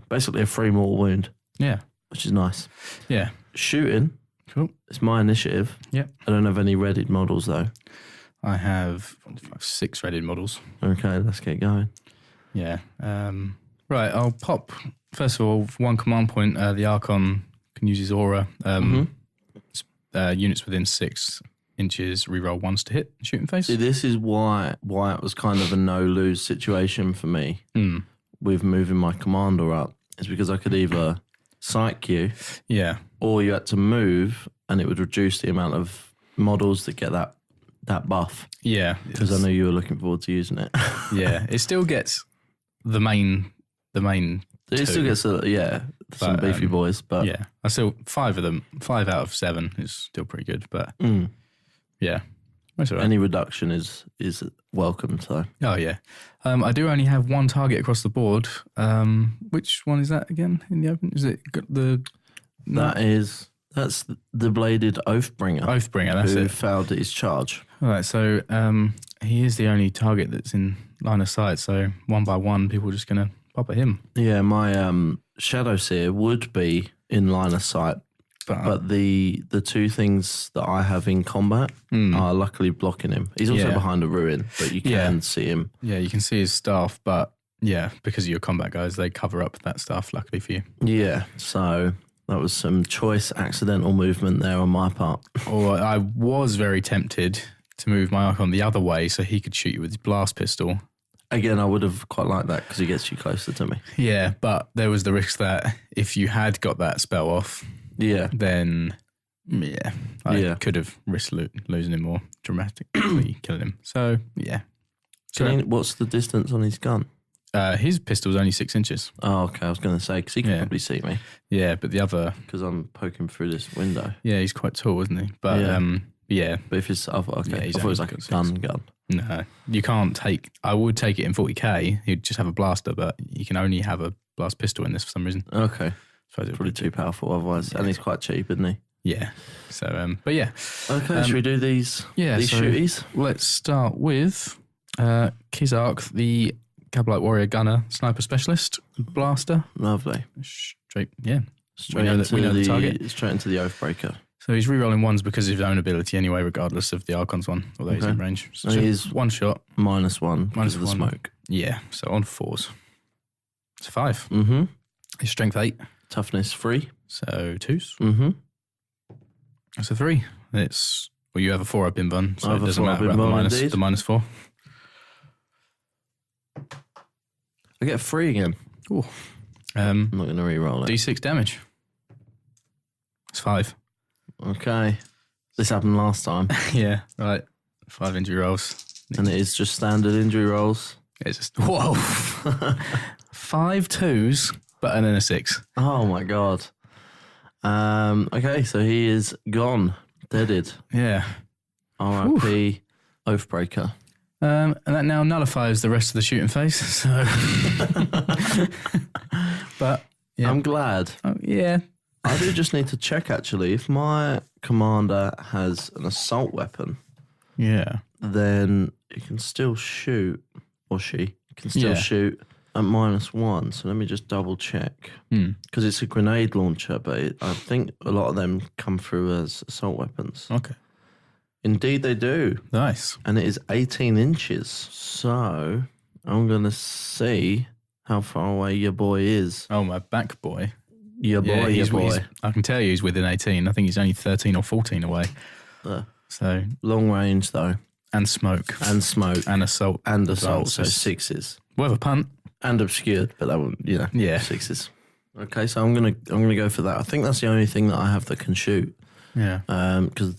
Speaker 1: basically a 3 more wound.
Speaker 2: Yeah.
Speaker 1: Which is nice.
Speaker 2: Yeah.
Speaker 1: Shooting.
Speaker 2: Cool.
Speaker 1: It's my initiative.
Speaker 2: Yep.
Speaker 1: I don't have any readied models though.
Speaker 2: I have 6 readied models.
Speaker 1: Okay, let's get going.
Speaker 2: Yeah. Right, I'll pop, first of all, for 1 command point, the Archon can use his aura. Units within 6 inches reroll 1s to hit shooting phase.
Speaker 1: See, this is why it was kind of a no-lose situation for me with moving my commander up. Is because I could either psych you, or you had to move, and it would reduce the amount of models that get that buff.
Speaker 2: Yeah,
Speaker 1: because I know you were looking forward to using it.
Speaker 2: Yeah, it still gets the main.
Speaker 1: It still gets some beefy boys, but
Speaker 2: yeah, I still 5 of them. 5 out of 7 is still pretty good, but yeah, that's all right.
Speaker 1: Any reduction is welcome. So
Speaker 2: oh yeah, I do only have 1 target across the board. Which one is that again in the open? Is it the?
Speaker 1: That's the bladed Oathbringer.
Speaker 2: Oathbringer, that's
Speaker 1: who
Speaker 2: it.
Speaker 1: Failed his charge.
Speaker 2: All right, so he is the only target that's in line of sight. So 1 by 1, people are just going to pop at him.
Speaker 1: Yeah, my Shadow Seer would be in line of sight, but the 2 things that I have in combat are luckily blocking him. He's also behind a ruin, but you can see him. Yeah,
Speaker 2: you can see his staff, but yeah, because of your combat guys, they cover up that staff, luckily for you.
Speaker 1: Yeah, so that was some choice accidental movement there on my part.
Speaker 2: Or I was very tempted to move my Archon the other way so he could shoot you with his blast pistol.
Speaker 1: Again, I would have quite liked that because he gets you closer to me.
Speaker 2: Yeah, but there was the risk that if you had got that spell off, then I could have risked losing him or dramatically killing him. So yeah.
Speaker 1: What's the distance on his gun?
Speaker 2: His pistol's only 6 inches.
Speaker 1: Oh, okay. I was going to say, because he can probably see me.
Speaker 2: Yeah, but the other...
Speaker 1: Because I'm poking through this window.
Speaker 2: Yeah, he's quite tall, isn't he? But, yeah.
Speaker 1: But if it's... Okay.
Speaker 2: Yeah,
Speaker 1: I thought it was like a gun.
Speaker 2: No, you can't take... I would take it in 40k. You'd just have a blaster, but you can only have a blast pistol in this for some reason.
Speaker 1: Okay. Probably too powerful otherwise. Yeah. And he's quite cheap, isn't he?
Speaker 2: Yeah. So, but yeah.
Speaker 1: Okay, should we do these shooties?
Speaker 2: Let's start with Kizark, the Cabalite Warrior Gunner Sniper Specialist Blaster.
Speaker 1: Lovely.
Speaker 2: Straight
Speaker 1: we know the target. Straight into the Oathbreaker.
Speaker 2: So he's rerolling ones because of his own ability anyway, regardless of the Archon's one, although he's in range. So
Speaker 1: he's
Speaker 2: one shot.
Speaker 1: -1 because of the smoke.
Speaker 2: Yeah, so on 4s. It's a 5.
Speaker 1: Mm-hmm.
Speaker 2: His strength 8.
Speaker 1: Toughness 3.
Speaker 2: So 2s.
Speaker 1: Mm-hmm.
Speaker 2: That's a 3. It's... Well, you have a 4-up in bun, so it doesn't matter about the -4.
Speaker 1: I get a 3 again.
Speaker 2: Ooh.
Speaker 1: I'm not going to re-roll it.
Speaker 2: D6 damage. It's 5.
Speaker 1: Okay. This happened last time.
Speaker 2: Yeah, right. 5 injury rolls.
Speaker 1: And it is just standard injury rolls.
Speaker 2: It's just... Whoa! 5 2s, and then a 6.
Speaker 1: Oh, my God. Okay, so he is gone. Deaded.
Speaker 2: Yeah.
Speaker 1: R.I.P. Oathbreaker.
Speaker 2: And that now nullifies the rest of the shooting phase. So, but yeah.
Speaker 1: I'm glad.
Speaker 2: Oh, yeah.
Speaker 1: I do just need to check actually if my commander has an assault weapon.
Speaker 2: Yeah.
Speaker 1: Then he can still shoot, or she can still shoot at -1. So let me just double check because it's a grenade launcher, but I think a lot of them come through as assault weapons.
Speaker 2: Okay.
Speaker 1: Indeed, they do.
Speaker 2: Nice.
Speaker 1: And it is 18 inches. So I'm going to see how far away your boy is.
Speaker 2: Oh, my back boy.
Speaker 1: Your boy.
Speaker 2: I can tell you he's within 18. I think he's only 13 or 14 away. So
Speaker 1: long range, though.
Speaker 2: And smoke.
Speaker 1: And smoke.
Speaker 2: And assault.
Speaker 1: And assault. So 6s.
Speaker 2: We'll have a punt.
Speaker 1: And obscured, but that one, yeah. 6s. Okay, so I'm gonna go for that. I think that's the only thing that I have that can shoot.
Speaker 2: Yeah.
Speaker 1: Because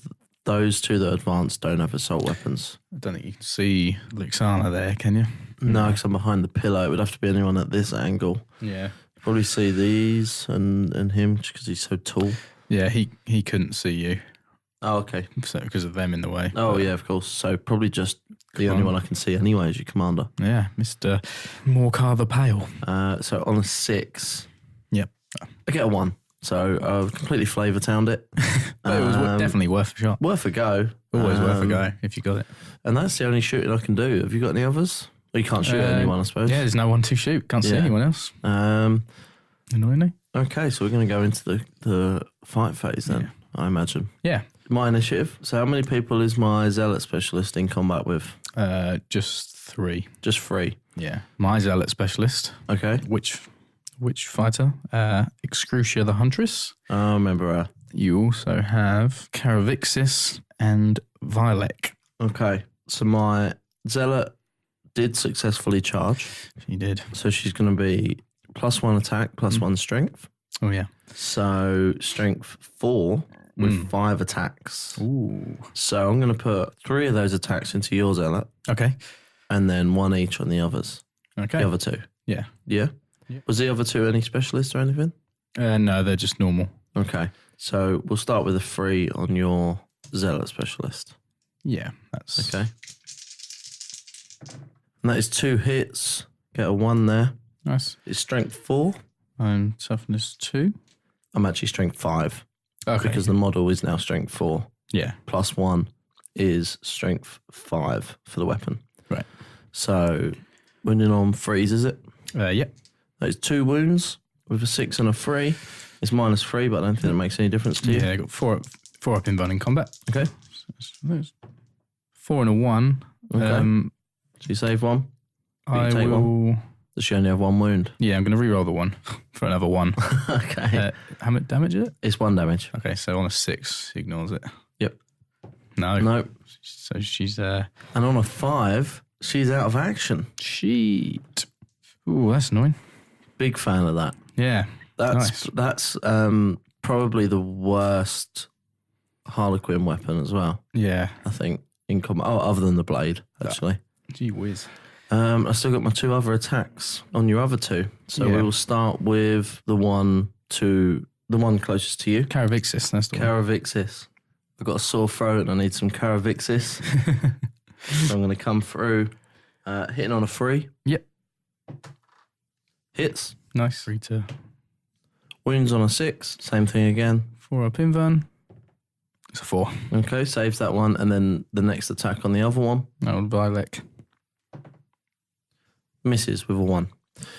Speaker 1: those two that advance don't have assault weapons.
Speaker 2: I don't think you can see Luxana there, can you?
Speaker 1: No, because I'm behind the pillar. It would have to be anyone at this angle.
Speaker 2: Yeah.
Speaker 1: Probably see these and him just because he's so tall.
Speaker 2: Yeah, he couldn't see you.
Speaker 1: Oh, okay.
Speaker 2: So because of them in the way.
Speaker 1: Oh, yeah, of course. So probably just the only one I can see anyway is your commander.
Speaker 2: Yeah, Mr. Morcar the Pale.
Speaker 1: So on a 6.
Speaker 2: Yep.
Speaker 1: I get a 1. So I've completely flavour towned it.
Speaker 2: But it was definitely worth a shot.
Speaker 1: Worth a go.
Speaker 2: Always worth a go if you got it.
Speaker 1: And that's the only shooting I can do. Have you got any others? Well, you can't shoot at anyone, I suppose.
Speaker 2: Yeah, there's no one to shoot. Can't see anyone else. Annoyingly.
Speaker 1: Okay, so we're going to go into the fight phase then, I imagine.
Speaker 2: Yeah.
Speaker 1: My initiative. So how many people is my zealot specialist in combat with?
Speaker 2: Just 3.
Speaker 1: Just 3.
Speaker 2: Yeah. My zealot specialist.
Speaker 1: Okay.
Speaker 2: Which fighter? Excrucia the Huntress.
Speaker 1: I remember her.
Speaker 2: You also have Caravixis and Vilek.
Speaker 1: Okay. So my zealot did successfully charge.
Speaker 2: She did.
Speaker 1: So she's going to be +1 attack, +1 strength.
Speaker 2: Oh, yeah.
Speaker 1: So strength 4 with 5 attacks.
Speaker 2: Ooh.
Speaker 1: So I'm going to put 3 of those attacks into your zealot.
Speaker 2: Okay.
Speaker 1: And then 1 each on the others.
Speaker 2: Okay.
Speaker 1: The other 2.
Speaker 2: Yeah.
Speaker 1: Yeah? Was the other 2 any specialists or anything?
Speaker 2: No, they're just normal.
Speaker 1: Okay. So we'll start with a 3 on your zealot specialist.
Speaker 2: Yeah, that's...
Speaker 1: Okay. And that is 2 hits. Get a 1 there.
Speaker 2: Nice.
Speaker 1: It's strength 4.
Speaker 2: And toughness 2.
Speaker 1: I'm actually strength 5.
Speaker 2: Okay.
Speaker 1: Because the model is now strength 4.
Speaker 2: Yeah.
Speaker 1: +1 is strength 5 for the weapon.
Speaker 2: Right.
Speaker 1: So wounding on 3s, is it?
Speaker 2: Yep.
Speaker 1: Those 2 wounds with a 6 and a 3. It's -3, but I don't think it makes any difference to you.
Speaker 2: Yeah, I got 4 up in bun in combat.
Speaker 1: Okay.
Speaker 2: 4 and a 1.
Speaker 1: Okay. So you save 1?
Speaker 2: I
Speaker 1: take
Speaker 2: will...
Speaker 1: Does she only have 1 wound?
Speaker 2: Yeah, I'm going to re-roll the 1 for another 1.
Speaker 1: Okay.
Speaker 2: How much damage is it?
Speaker 1: It's 1 damage.
Speaker 2: Okay, so on a 6, he ignores it.
Speaker 1: Yep.
Speaker 2: No.
Speaker 1: Nope.
Speaker 2: So she's...
Speaker 1: And on a 5, she's out of action.
Speaker 2: Sheet. Ooh, that's annoying.
Speaker 1: Big fan of that.
Speaker 2: Yeah.
Speaker 1: That's probably the worst Harlequin weapon as well.
Speaker 2: Yeah.
Speaker 1: I think in combat. Oh, other than the blade, actually.
Speaker 2: Gee whiz.
Speaker 1: I still got my 2 other attacks on your other 2. So
Speaker 2: Yeah.
Speaker 1: we will start with the one closest to you.
Speaker 2: Caravixis, that's the one.
Speaker 1: Caravixis. I've got a sore throat and I need some Caravixis. So I'm going to come through, hitting on a 3.
Speaker 2: Yep.
Speaker 1: Hits.
Speaker 2: Nice. 3 to
Speaker 1: Wounds on a 6. Same thing again.
Speaker 2: 4 up Invan. It's a 4.
Speaker 1: Okay, saves that one. And then the next attack on the other one.
Speaker 2: Old Violet.
Speaker 1: Misses with a 1.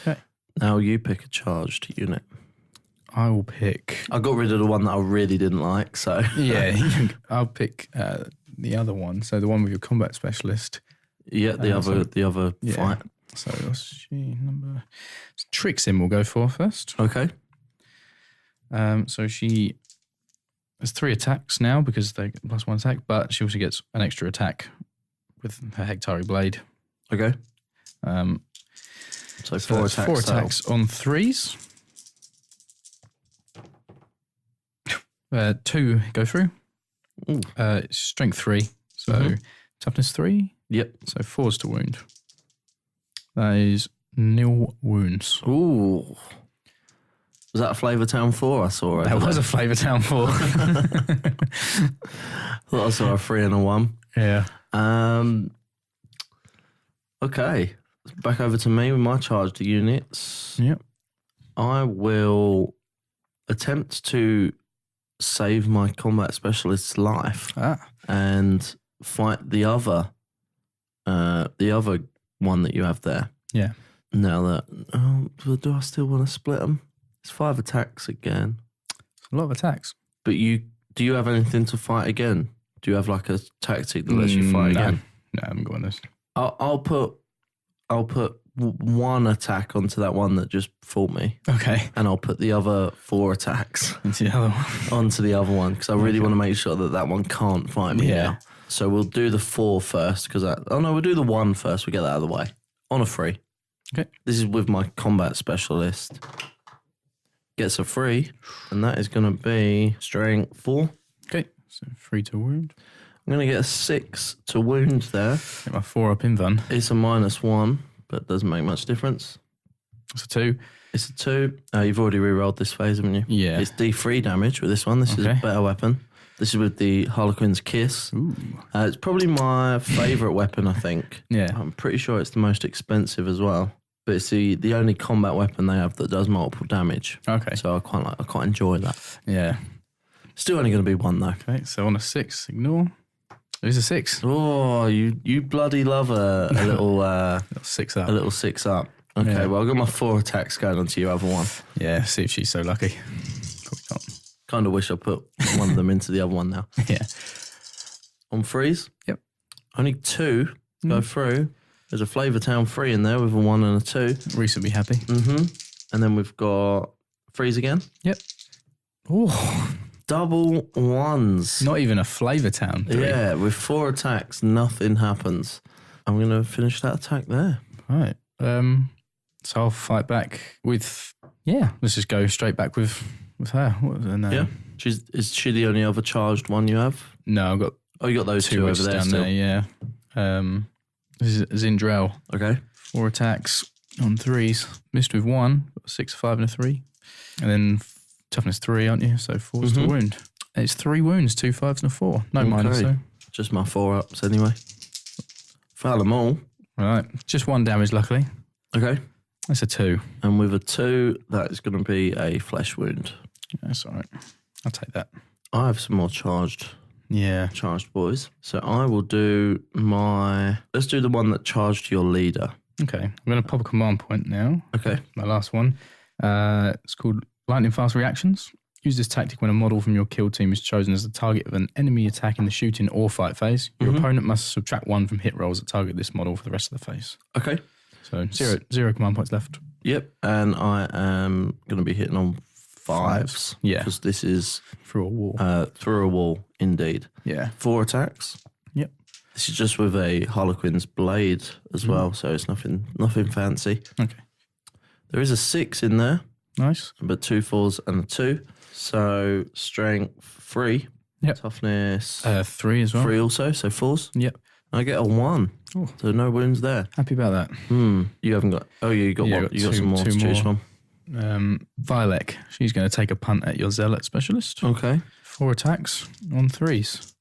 Speaker 2: Okay.
Speaker 1: Now you pick a charged unit.
Speaker 2: I will pick...
Speaker 1: I got rid of the one that I really didn't like, so...
Speaker 2: Yeah, I'll pick the other one. So the one with your combat specialist.
Speaker 1: Yeah, the other fight.
Speaker 2: So what's she number? Trixim will go for first.
Speaker 1: Okay.
Speaker 2: So she has 3 attacks now because they get +1 attack, but she also gets an extra attack with her Hectari blade.
Speaker 1: Okay. So 4 attacks.
Speaker 2: 4 attacks on 3s. 2 go through.
Speaker 1: Ooh.
Speaker 2: Strength 3. So toughness 3.
Speaker 1: Yep.
Speaker 2: So 4s to wound. That is 0 wounds.
Speaker 1: Ooh. Was that a Flavor Town 4 I saw?
Speaker 2: That was a Flavor Town 4.
Speaker 1: Thought I saw a 3 and a 1.
Speaker 2: Yeah.
Speaker 1: Okay. Back over to me with my charged units.
Speaker 2: Yep.
Speaker 1: I will attempt to save my combat specialist's life and fight the other one that you have there.
Speaker 2: Yeah.
Speaker 1: Now that, do I still want to split them? It's 5 attacks again.
Speaker 2: It's a lot of attacks.
Speaker 1: But do you have anything to fight again? Do you have like a tactic that lets you fight again?
Speaker 2: No, I haven't got this.
Speaker 1: I'll put 1 attack onto that one that just fought me.
Speaker 2: Okay.
Speaker 1: And I'll put the other 4 attacks
Speaker 2: Into the other one.
Speaker 1: onto the other one because I really want to make sure that one can't fight me now. So we'll do the 4 first because we'll do the 1 first. We get that out of the way. On a 3.
Speaker 2: Okay.
Speaker 1: This is with my combat specialist. Gets a 3, and that is going to be strength 4.
Speaker 2: Okay. So 3 to wound.
Speaker 1: I'm going to get a 6 to wound there.
Speaker 2: Get my 4 up in Van.
Speaker 1: It's a -1, but doesn't make much difference.
Speaker 2: It's a 2.
Speaker 1: It's a 2. You've already re-rolled this phase, haven't you?
Speaker 2: Yeah.
Speaker 1: It's D3 damage with this one. This is a better weapon. This is with the Harlequins Kiss.
Speaker 2: Ooh.
Speaker 1: It's probably my favourite weapon, I think.
Speaker 2: Yeah.
Speaker 1: I'm pretty sure it's the most expensive as well. But it's the only combat weapon they have that does multiple damage.
Speaker 2: Okay.
Speaker 1: So I quite enjoy that.
Speaker 2: Yeah.
Speaker 1: Still only going to be 1 though.
Speaker 2: Okay. So on a 6, ignore. There's a 6.
Speaker 1: Oh, you bloody love a little
Speaker 2: 6 up.
Speaker 1: a little 6 up. Okay,
Speaker 2: Yeah.
Speaker 1: well I've got my 4 attacks going onto your other one.
Speaker 2: Yeah. See if she's so lucky. Probably not.
Speaker 1: Kind of wish I put one of them into the other one now.
Speaker 2: Yeah.
Speaker 1: On 3s.
Speaker 2: Yep.
Speaker 1: Only 2 go through. There's a Flavor Town 3 in there with a 1 and a 2.
Speaker 2: Reese will be happy.
Speaker 1: And then we've got 3s again.
Speaker 2: Yep. Oh,
Speaker 1: Double 1s.
Speaker 2: not even a Flavor Town. 3.
Speaker 1: Yeah, with 4 attacks, nothing happens. I'm going to finish that attack there.
Speaker 2: Right. So I'll fight back with. Yeah. Let's just go straight back with her. What was her name?
Speaker 1: Yeah. Is she the only other charged one you have?
Speaker 2: No, I've got
Speaker 1: Oh, you got those 2
Speaker 2: 2
Speaker 1: over there
Speaker 2: down
Speaker 1: still.
Speaker 2: there. Yeah. This is Zindrel.
Speaker 1: Okay.
Speaker 2: 4 attacks on 3s. Missed with 1. Got a 6, 5, and a 3. And then toughness 3, aren't you? So 4's to wound. And it's 3 wounds, 2 5s and a 4. No minus, so.
Speaker 1: Just my 4 ups anyway. Foul them all.
Speaker 2: Right. Just 1 damage, luckily.
Speaker 1: Okay.
Speaker 2: That's a 2.
Speaker 1: And with a 2, that is going to be a flesh wound.
Speaker 2: That's all right. I'll take that.
Speaker 1: I have some more charged
Speaker 2: Yeah.
Speaker 1: boys. So I will do let's do the one that charged your leader.
Speaker 2: Okay. I'm going to pop a command point now.
Speaker 1: Okay.
Speaker 2: My last one. It's called Lightning Fast Reactions. Use this tactic when a model from your kill team is chosen as the target of an enemy attack in the shooting or fight phase. Your opponent must subtract 1 from hit rolls that target this model for the rest of the phase.
Speaker 1: Okay.
Speaker 2: So 0 command points left.
Speaker 1: Yep. And I am going to be hitting on 5s.
Speaker 2: Yeah.
Speaker 1: Because this is
Speaker 2: Through a wall.
Speaker 1: through a wall, indeed.
Speaker 2: Yeah.
Speaker 1: 4 attacks.
Speaker 2: Yep.
Speaker 1: This is just with a Harlequin's blade as well, so it's nothing fancy.
Speaker 2: Okay.
Speaker 1: There is a 6 in there,
Speaker 2: Nice.
Speaker 1: but 2 4s and a 2. So strength 3.
Speaker 2: Yep.
Speaker 1: Toughness
Speaker 2: 3 as well.
Speaker 1: 3 also, so 4s.
Speaker 2: Yep.
Speaker 1: I get a 1.
Speaker 2: Oh.
Speaker 1: So no wounds there.
Speaker 2: Happy about that.
Speaker 1: You haven't got... Oh, yeah, you got one. You got some more to choose from.
Speaker 2: Violet, she's going to take a punt at your Zealot Specialist.
Speaker 1: Okay. 4
Speaker 2: attacks on 3s.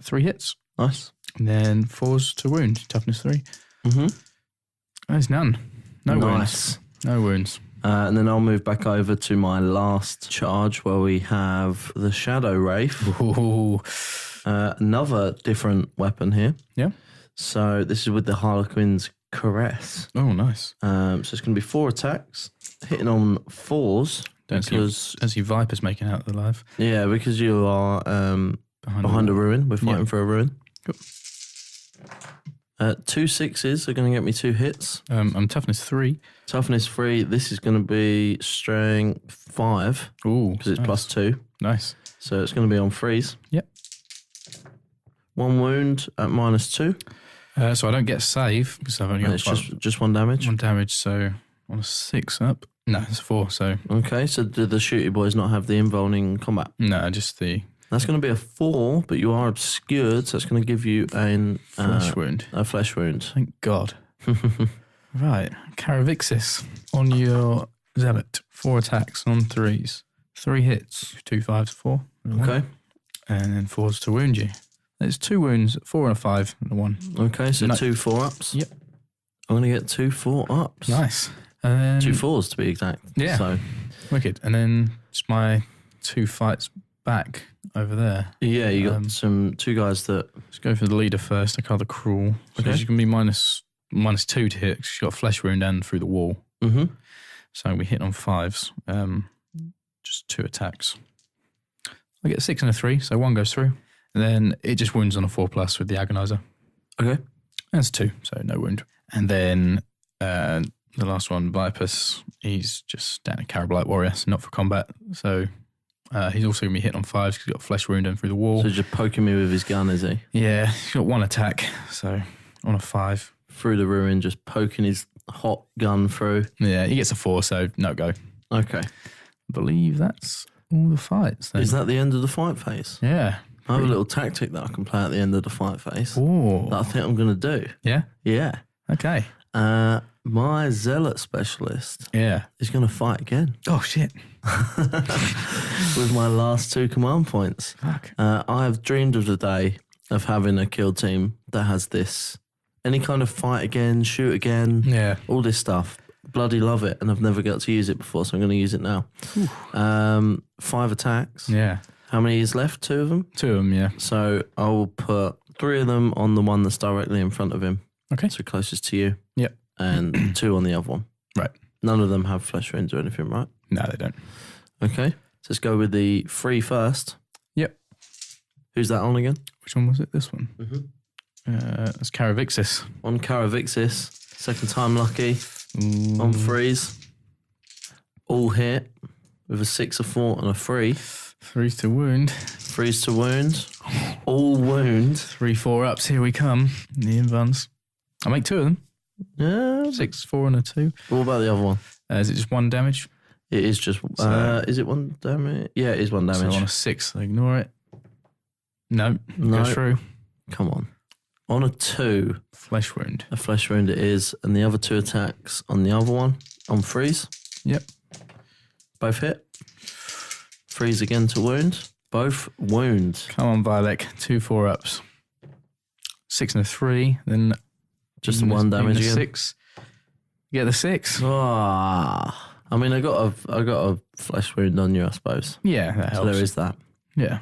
Speaker 2: 3 hits.
Speaker 1: Nice.
Speaker 2: And then 4s to wound. Toughness 3.
Speaker 1: Mm-hmm.
Speaker 2: There's none. No
Speaker 1: nice.
Speaker 2: wounds. No wounds.
Speaker 1: And then I'll move back over to my last charge where we have the Shadow Wraith.
Speaker 2: Ooh.
Speaker 1: Another different weapon here.
Speaker 2: Yeah.
Speaker 1: So this is with the Harlequins Caress.
Speaker 2: Oh, nice.
Speaker 1: So it's going to be 4 attacks, hitting on 4s.
Speaker 2: Don't see Viper's making out alive.
Speaker 1: Yeah, because you are behind a ruin. We're fighting for a ruin.
Speaker 2: Cool.
Speaker 1: 2 6s are going to get me 2 hits.
Speaker 2: I'm toughness 3.
Speaker 1: Toughness 3. This is going to be strength 5.
Speaker 2: Ooh,
Speaker 1: because it's
Speaker 2: nice.
Speaker 1: +2.
Speaker 2: Nice.
Speaker 1: So it's going to be on 3s.
Speaker 2: Yep.
Speaker 1: 1 wound at -2.
Speaker 2: So I don't get save because I've only got
Speaker 1: just 1 damage.
Speaker 2: 1 damage. So on a 6 up. No, it's 4. So
Speaker 1: okay. So do the shooty boys not have the invuln in combat?
Speaker 2: No, just the.
Speaker 1: That's going to be a 4, but you are obscured, so it's going to give you
Speaker 2: flesh wound.
Speaker 1: A flesh wound.
Speaker 2: Thank God. Right, Caravixis on your Zealot. 4 attacks on 3s. 3 hits. 2 5s, 4.
Speaker 1: Okay.
Speaker 2: And then 4s to wound you. There's 2 wounds, 4 and a 5 and a 1.
Speaker 1: Okay, so 2 4-ups.
Speaker 2: Yep.
Speaker 1: I'm going to get 2 4-ups.
Speaker 2: Nice. And then
Speaker 1: 2 4s to be exact.
Speaker 2: Yeah.
Speaker 1: So
Speaker 2: wicked. And then just my 2 fights back over there.
Speaker 1: Yeah, you got 2 guys that...
Speaker 2: Let's go for the leader first. I call the Cruel. So
Speaker 1: Okay.
Speaker 2: she's going to be -2 to hit because she's got a flesh wound and through the wall.
Speaker 1: Mm-hmm.
Speaker 2: So we hit on 5s. Just 2 attacks. I get a 6 and a 3, so 1 goes through. And then it just wounds on a 4+ with the Agonizer.
Speaker 1: Okay.
Speaker 2: That's 2, so no wound. And then the last one, Vipus, he's just down a Carablight Warrior, so not for combat. So he's also going to be hit on 5s because he's got a flesh wound in through the wall.
Speaker 1: So just poking me with his gun, is he?
Speaker 2: Yeah, he's got 1 attack, so on a 5.
Speaker 1: Through the ruin, just poking his hot gun through.
Speaker 2: Yeah, he gets a 4, so no go.
Speaker 1: Okay.
Speaker 2: I believe that's all the fights then.
Speaker 1: Is that the end of the fight phase?
Speaker 2: Yeah.
Speaker 1: I have a little tactic that I can play at the end of the fight phase
Speaker 2: Oh.
Speaker 1: that I think I'm going to do.
Speaker 2: Yeah?
Speaker 1: Yeah.
Speaker 2: Okay.
Speaker 1: My Zealot Specialist
Speaker 2: Yeah.
Speaker 1: is going to fight again
Speaker 2: Oh, shit.
Speaker 1: with my last 2 command points.
Speaker 2: Fuck.
Speaker 1: I have dreamed of the day of having a kill team that has this. Any kind of fight again, shoot again,
Speaker 2: Yeah.
Speaker 1: all this stuff. Bloody love it, and I've never got to use it before, so I'm going to use it now. 5 attacks.
Speaker 2: Yeah.
Speaker 1: How many is left? 2 of them?
Speaker 2: 2 of them, yeah.
Speaker 1: So I will put 3 of them on the one that's directly in front of him.
Speaker 2: Okay.
Speaker 1: So closest to you.
Speaker 2: Yep.
Speaker 1: And 2 on the other one.
Speaker 2: Right.
Speaker 1: None of them have flesh wounds or anything, right?
Speaker 2: No, they don't.
Speaker 1: Okay. So let's go with the 3 first.
Speaker 2: Yep.
Speaker 1: Who's that on again?
Speaker 2: Which one was it? This one?
Speaker 1: Mm-hmm.
Speaker 2: That's Caravixis.
Speaker 1: On Caravixis. Second time lucky. On 3s. All hit with a 6, a 4 and a 3.
Speaker 2: 3 to wound.
Speaker 1: 3s to wound. All wound.
Speaker 2: 3 4-ups. Here we come. The invuns. I'll make 2 of them.
Speaker 1: Yeah.
Speaker 2: 6, 4 and a 2.
Speaker 1: What about the other one?
Speaker 2: Is it just 1 damage?
Speaker 1: It is just... is it 1 damage? Yeah, it is 1 damage.
Speaker 2: So on a 6, ignore it. No.
Speaker 1: No.
Speaker 2: Go through.
Speaker 1: Come on. On a 2,
Speaker 2: Flesh wound.
Speaker 1: a flesh wound it is, and the other 2 attacks on the other one, on 3s.
Speaker 2: Yep.
Speaker 1: Both hit. 3s again to wound. Both wound.
Speaker 2: Come on, Violet. 2 4-ups. 6 and a 3. Then
Speaker 1: Just the 1 damage again.
Speaker 2: 6. You get the 6.
Speaker 1: Ah. I mean, I got a flesh wound on you, I suppose.
Speaker 2: Yeah, that
Speaker 1: So
Speaker 2: helps.
Speaker 1: there is that.
Speaker 2: Yeah.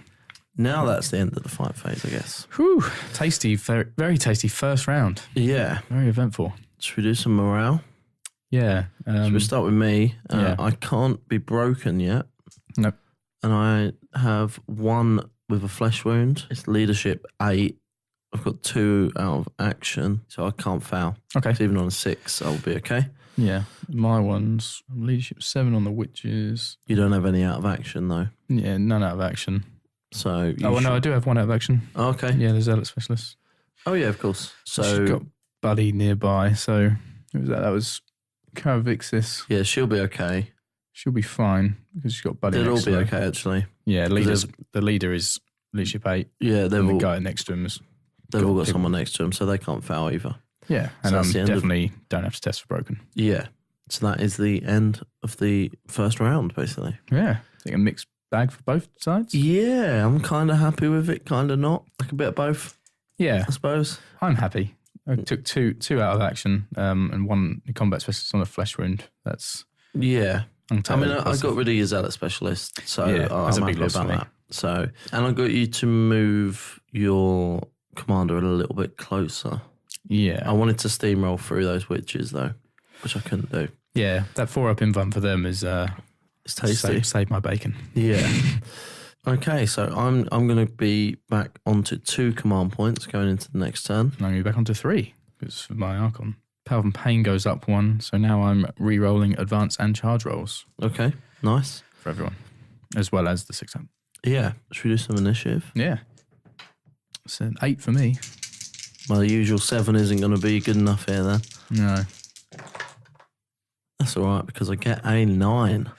Speaker 1: Now that's the end of the fight phase, I guess.
Speaker 2: Whew. Tasty. Very, very tasty first round.
Speaker 1: Yeah.
Speaker 2: Very eventful.
Speaker 1: Should we do some morale?
Speaker 2: Yeah.
Speaker 1: Should we start with me?
Speaker 2: Yeah.
Speaker 1: I can't be broken yet.
Speaker 2: Nope.
Speaker 1: And I have 1 with a flesh wound. It's leadership 8. I've got 2 out of action, so I can't foul.
Speaker 2: Okay.
Speaker 1: So even on a 6, I'll be okay.
Speaker 2: Yeah. My one's leadership 7 on the witches.
Speaker 1: You don't have any out of action, though.
Speaker 2: Yeah, none out of action.
Speaker 1: So you
Speaker 2: Oh, no, I do have 1 out of action.
Speaker 1: Oh, okay.
Speaker 2: Yeah, the Zealot Specialist.
Speaker 1: Oh, yeah, of course. So
Speaker 2: She's got Buddy nearby, so who was that? That was Caravixis.
Speaker 1: yeah, she'll be okay.
Speaker 2: She'll be fine because she's got Buddy
Speaker 1: They'll all
Speaker 2: next
Speaker 1: be
Speaker 2: to her.
Speaker 1: okay, actually.
Speaker 2: Yeah, the leader is leadership 8.
Speaker 1: Yeah, they've
Speaker 2: And the
Speaker 1: all...
Speaker 2: guy next to him is
Speaker 1: they've all got someone next to them, so they can't foul either.
Speaker 2: Yeah, and definitely don't have to test for broken.
Speaker 1: Yeah. So that is the end of the first round, basically.
Speaker 2: Yeah. I think a mixed bag for both sides.
Speaker 1: Yeah, I'm kind of happy with it, kind of not. Like a bit of both.
Speaker 2: Yeah.
Speaker 1: I suppose.
Speaker 2: I'm happy. I took two out of action and one combat specialist on a flesh wound. That's...
Speaker 1: Yeah. I got rid of your zealot specialist, so
Speaker 2: that's
Speaker 1: I'm
Speaker 2: a big
Speaker 1: happy
Speaker 2: loss
Speaker 1: about
Speaker 2: for me.
Speaker 1: that. So, and I got you to move your commander a little bit closer.
Speaker 2: Yeah.
Speaker 1: I wanted to steamroll through those witches, though, which I couldn't do.
Speaker 2: Yeah, that 4-up invuln for them is...
Speaker 1: it's tasty.
Speaker 2: Save my bacon.
Speaker 1: Yeah. Okay, so I'm going to be back onto 2 command points going into the next turn.
Speaker 2: And I'm going to be back onto 3 because of my Archon. Power and Pain goes up 1, so now I'm re-rolling advance and charge rolls.
Speaker 1: Okay, nice.
Speaker 2: For everyone, as well as the 6-up.
Speaker 1: Yeah, should we do some initiative?
Speaker 2: Yeah. It's an 8 for me.
Speaker 1: My usual 7 isn't going to be good enough here then.
Speaker 2: No.
Speaker 1: That's all right because I get a 9.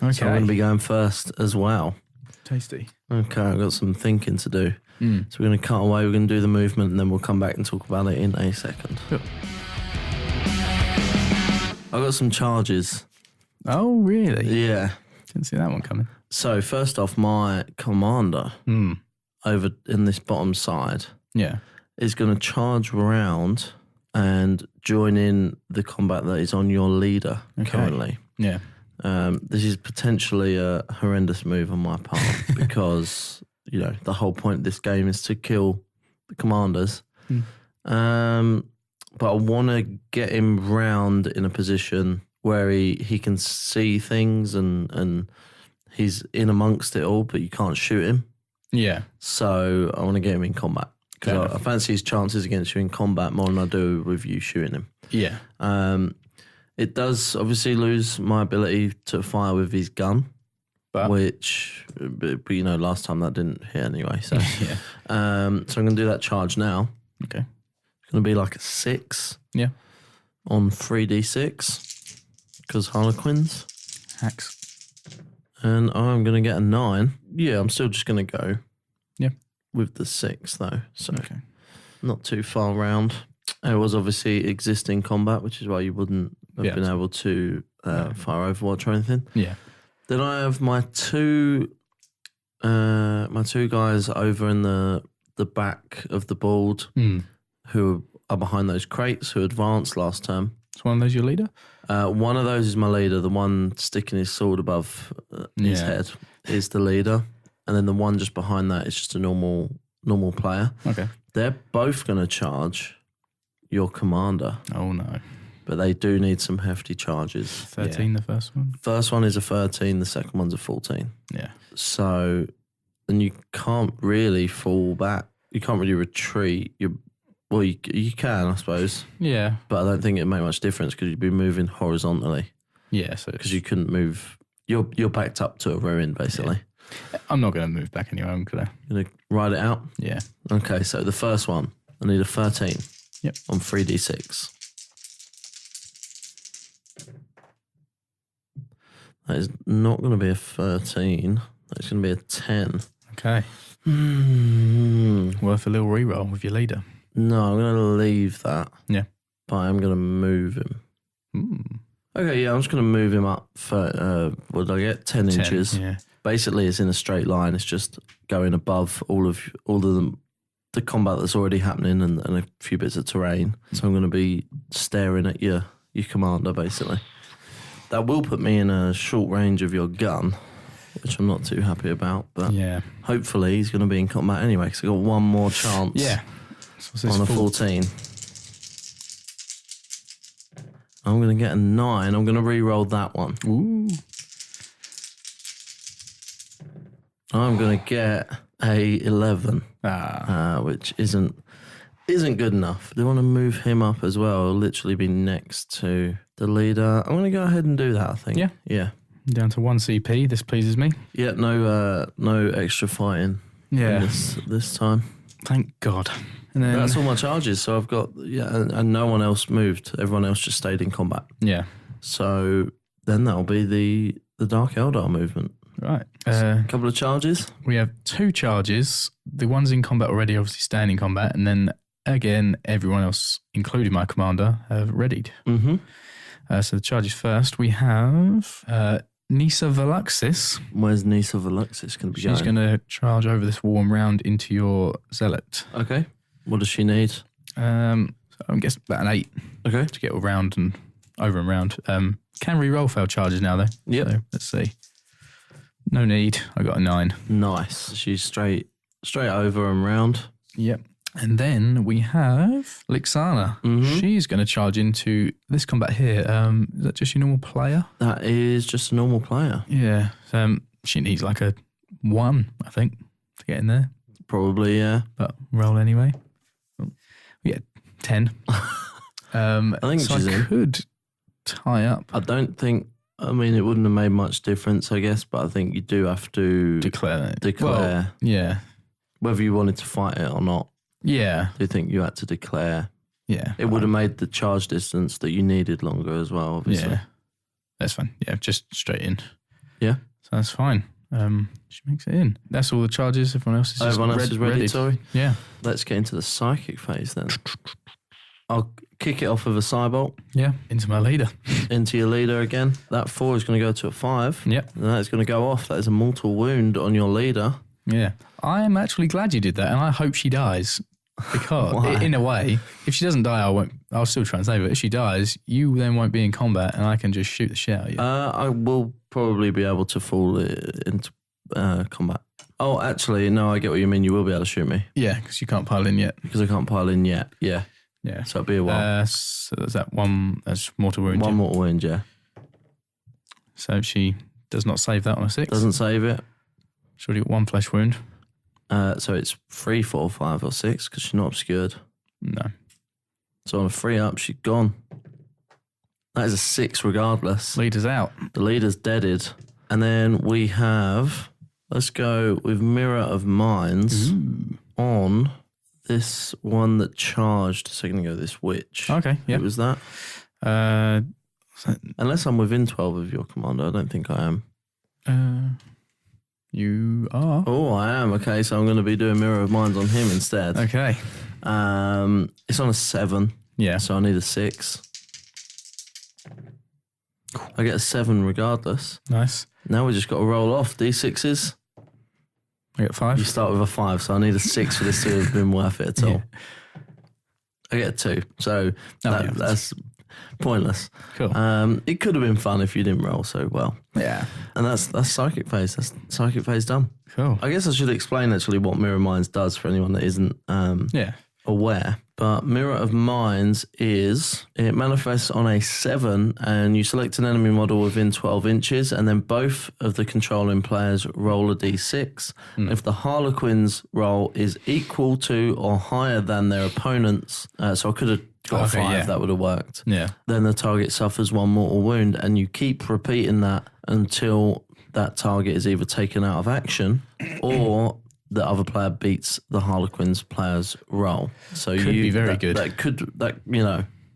Speaker 2: Okay.
Speaker 1: So I'm going to be going first as well.
Speaker 2: Tasty.
Speaker 1: Okay, I've got some thinking to do.
Speaker 2: Mm.
Speaker 1: So we're going to cut away, we're going to do the movement, and then we'll come back and talk about it in a second.
Speaker 2: Cool.
Speaker 1: I've got some charges.
Speaker 2: Oh, really?
Speaker 1: Yeah.
Speaker 2: Didn't see that one coming.
Speaker 1: So first off, my commander over in this bottom side is going to charge around and join in the combat that is on your leader currently.
Speaker 2: Yeah.
Speaker 1: This is potentially a horrendous move on my part because, the whole point of this game is to kill the commanders. But I want to get him round in a position where he can see things and he's in amongst it all, but you can't shoot him. Yeah. So I want to get him in combat because I fancy his chances against you in combat more than I do with you shooting him. Yeah. It does obviously lose my ability to fire with his gun, which, last time that didn't hit anyway. So, so I'm going to do that charge now. Okay. It's going to be like a 6. Yeah. On 3d6 because Harlequins.
Speaker 2: Hacks.
Speaker 1: And I'm going to get a 9. Yeah, I'm still just going to go. Yeah. With the 6 though. So not too far round. It was obviously existing combat, which is why you wouldn't have been able to fire Overwatch or anything. Yeah. Then I have my two guys over in the back of the board who are behind those crates who advanced last term.
Speaker 2: Is one of those your leader?
Speaker 1: One of those is my leader. The one sticking his sword above his head is the leader. And then the one just behind that is just a normal player. Okay. They're both going to charge your commander.
Speaker 2: Oh, no.
Speaker 1: But they do need some hefty charges.
Speaker 2: 13, the first one?
Speaker 1: First one is a 13, the second one's a 14. Yeah. So, and you can't really fall back. You can't really retreat. You can, I suppose. Yeah. But I don't think it'd make much difference because you'd be moving horizontally. Yeah. So because you couldn't move. You're backed up to a ruin, basically.
Speaker 2: Yeah. I'm not going to move back anywhere, am I?
Speaker 1: Going to ride it out? Yeah. Okay, so the first one, I need a 13. Yep. On 3d6. That is not going to be a 13. That's going to be a 10. Okay.
Speaker 2: Worth a little reroll with your leader.
Speaker 1: No, I'm going to leave that. Yeah. But I'm going to move him. Okay, yeah, I'm just going to move him up for, what did I get? 10 inches. Yeah. Basically, it's in a straight line. It's just going above all of the combat that's already happening and a few bits of terrain. So I'm going to be staring at your commander, basically. That will put me in a short range of your gun, which I'm not too happy about. But hopefully he's going to be in combat anyway, because I've got one more chance on a 14. I'm going to get a 9. I'm going to re-roll that one. Ooh. I'm going to get a 11, which isn't good enough. Do you want to move him up as well? He'll literally be next to the leader. I'm going to go ahead and do that, I think. Yeah.
Speaker 2: Down to 1 CP. This pleases me.
Speaker 1: Yeah, no extra fighting this time.
Speaker 2: Thank God. And then
Speaker 1: that's all my charges. So I've got, and no one else moved. Everyone else just stayed in combat. Yeah. So then that'll be the Dark Eldar movement.
Speaker 2: Right.
Speaker 1: A couple of charges.
Speaker 2: We have 2 charges. The ones in combat already obviously staying in combat, and then again, everyone else, including my commander, have readied.
Speaker 1: Mm-hmm.
Speaker 2: So the charges first. We have Nisa Veluxis.
Speaker 1: Where's Nisa Veluxis going to be going?
Speaker 2: She's going to charge over this wall and round into your zealot.
Speaker 1: Okay. What does she need?
Speaker 2: So I guess about an 8
Speaker 1: Okay.
Speaker 2: to get around and over and round. Can re-roll failed charges now, though.
Speaker 1: Yep.
Speaker 2: So let's see. No need. I got a 9.
Speaker 1: Nice. She's straight over and round.
Speaker 2: Yep. And then we have Lixana.
Speaker 1: Mm-hmm.
Speaker 2: She's going to charge into this combat here. Is that just your normal player?
Speaker 1: That is just a normal player.
Speaker 2: Yeah. She needs like a 1, I think, to get in there.
Speaker 1: Probably, yeah.
Speaker 2: But roll anyway. Yeah, 10.
Speaker 1: I think
Speaker 2: so
Speaker 1: she's
Speaker 2: I
Speaker 1: in.
Speaker 2: could tie up.
Speaker 1: I don't think. I mean, it wouldn't have made much difference, I guess, but I think you do have to
Speaker 2: Declare.
Speaker 1: declare
Speaker 2: Well, yeah.
Speaker 1: whether you wanted to fight it or not.
Speaker 2: Yeah.
Speaker 1: Do you think you had to declare?
Speaker 2: Yeah.
Speaker 1: It would have made the charge distance that you needed longer as well, obviously.
Speaker 2: Yeah. That's fine. Yeah, just straight in.
Speaker 1: Yeah.
Speaker 2: So that's fine. She makes it in. That's all the charges. Everyone else is just
Speaker 1: Everyone else is ready, sorry.
Speaker 2: Yeah.
Speaker 1: Let's get into the psychic phase then. I'll kick it off with a Cybolt
Speaker 2: Yeah. Into my leader.
Speaker 1: into your leader again. That 4 is going to go to a 5.
Speaker 2: Yep.
Speaker 1: And that's going to go off. That is a mortal wound on your leader.
Speaker 2: Yeah. I am actually glad you did that, and I hope she dies. Because,
Speaker 1: Why?
Speaker 2: in a way, if she doesn't die, I'll still try and save her. If she dies, you then won't be in combat, and I can just shoot the shit out of you.
Speaker 1: I will probably be able to fall into combat. Oh, actually, no, I get what you mean. You will be able to shoot me
Speaker 2: Yeah, because you can't pile in yet.
Speaker 1: because I can't pile in yet. Yeah.
Speaker 2: Yeah.
Speaker 1: So it'll be a while.
Speaker 2: So there's that one. That's mortal wound.
Speaker 1: One mortal wound, yeah.
Speaker 2: So if she does not save that on a 6,
Speaker 1: Doesn't save it.
Speaker 2: she's already got 1 flesh wound.
Speaker 1: So it's 3, 4, 5, or 6 because she's not obscured.
Speaker 2: No.
Speaker 1: So on a 3 up, she's gone. That is a 6 regardless.
Speaker 2: Leader's out.
Speaker 1: The leader's deaded. And then we have, let's go with Mirror of Minds on this one that charged a second ago, this witch.
Speaker 2: Okay. Yeah.
Speaker 1: Who was that?
Speaker 2: Uh,
Speaker 1: Unless I'm within 12 of your commander, I don't think I am.
Speaker 2: You are.
Speaker 1: Oh, I am. Okay, so I'm going to be doing Mirror of Minds on him instead.
Speaker 2: Okay.
Speaker 1: It's on a 7,
Speaker 2: Yeah.
Speaker 1: so I need a 6. I get a 7 regardless.
Speaker 2: Nice.
Speaker 1: Now we just got to roll off D6s.
Speaker 2: I got 5.
Speaker 1: You start with a 5, so I need a 6 for this to have been worth it at all. I get a 2, so
Speaker 2: yeah.
Speaker 1: that's pointless.
Speaker 2: Cool.
Speaker 1: It could have been fun if you didn't roll so well.
Speaker 2: Yeah.
Speaker 1: And that's psychic phase. That's psychic phase done.
Speaker 2: Cool.
Speaker 1: I guess I should explain actually what Mirror of Minds does for anyone that isn't
Speaker 2: Yeah.
Speaker 1: aware. But Mirror of Minds it manifests on a 7 and you select an enemy model within 12 inches and then both of the controlling players roll a d6. If the Harlequins roll is equal to or higher than their opponent's, so I could have got
Speaker 2: Okay,
Speaker 1: a 5,
Speaker 2: yeah.
Speaker 1: that would have worked.
Speaker 2: Yeah.
Speaker 1: Then the target suffers 1 mortal wound and you keep repeating that until that target is either taken out of action or the other player beats the Harlequins player's roll. So
Speaker 2: Could be very good.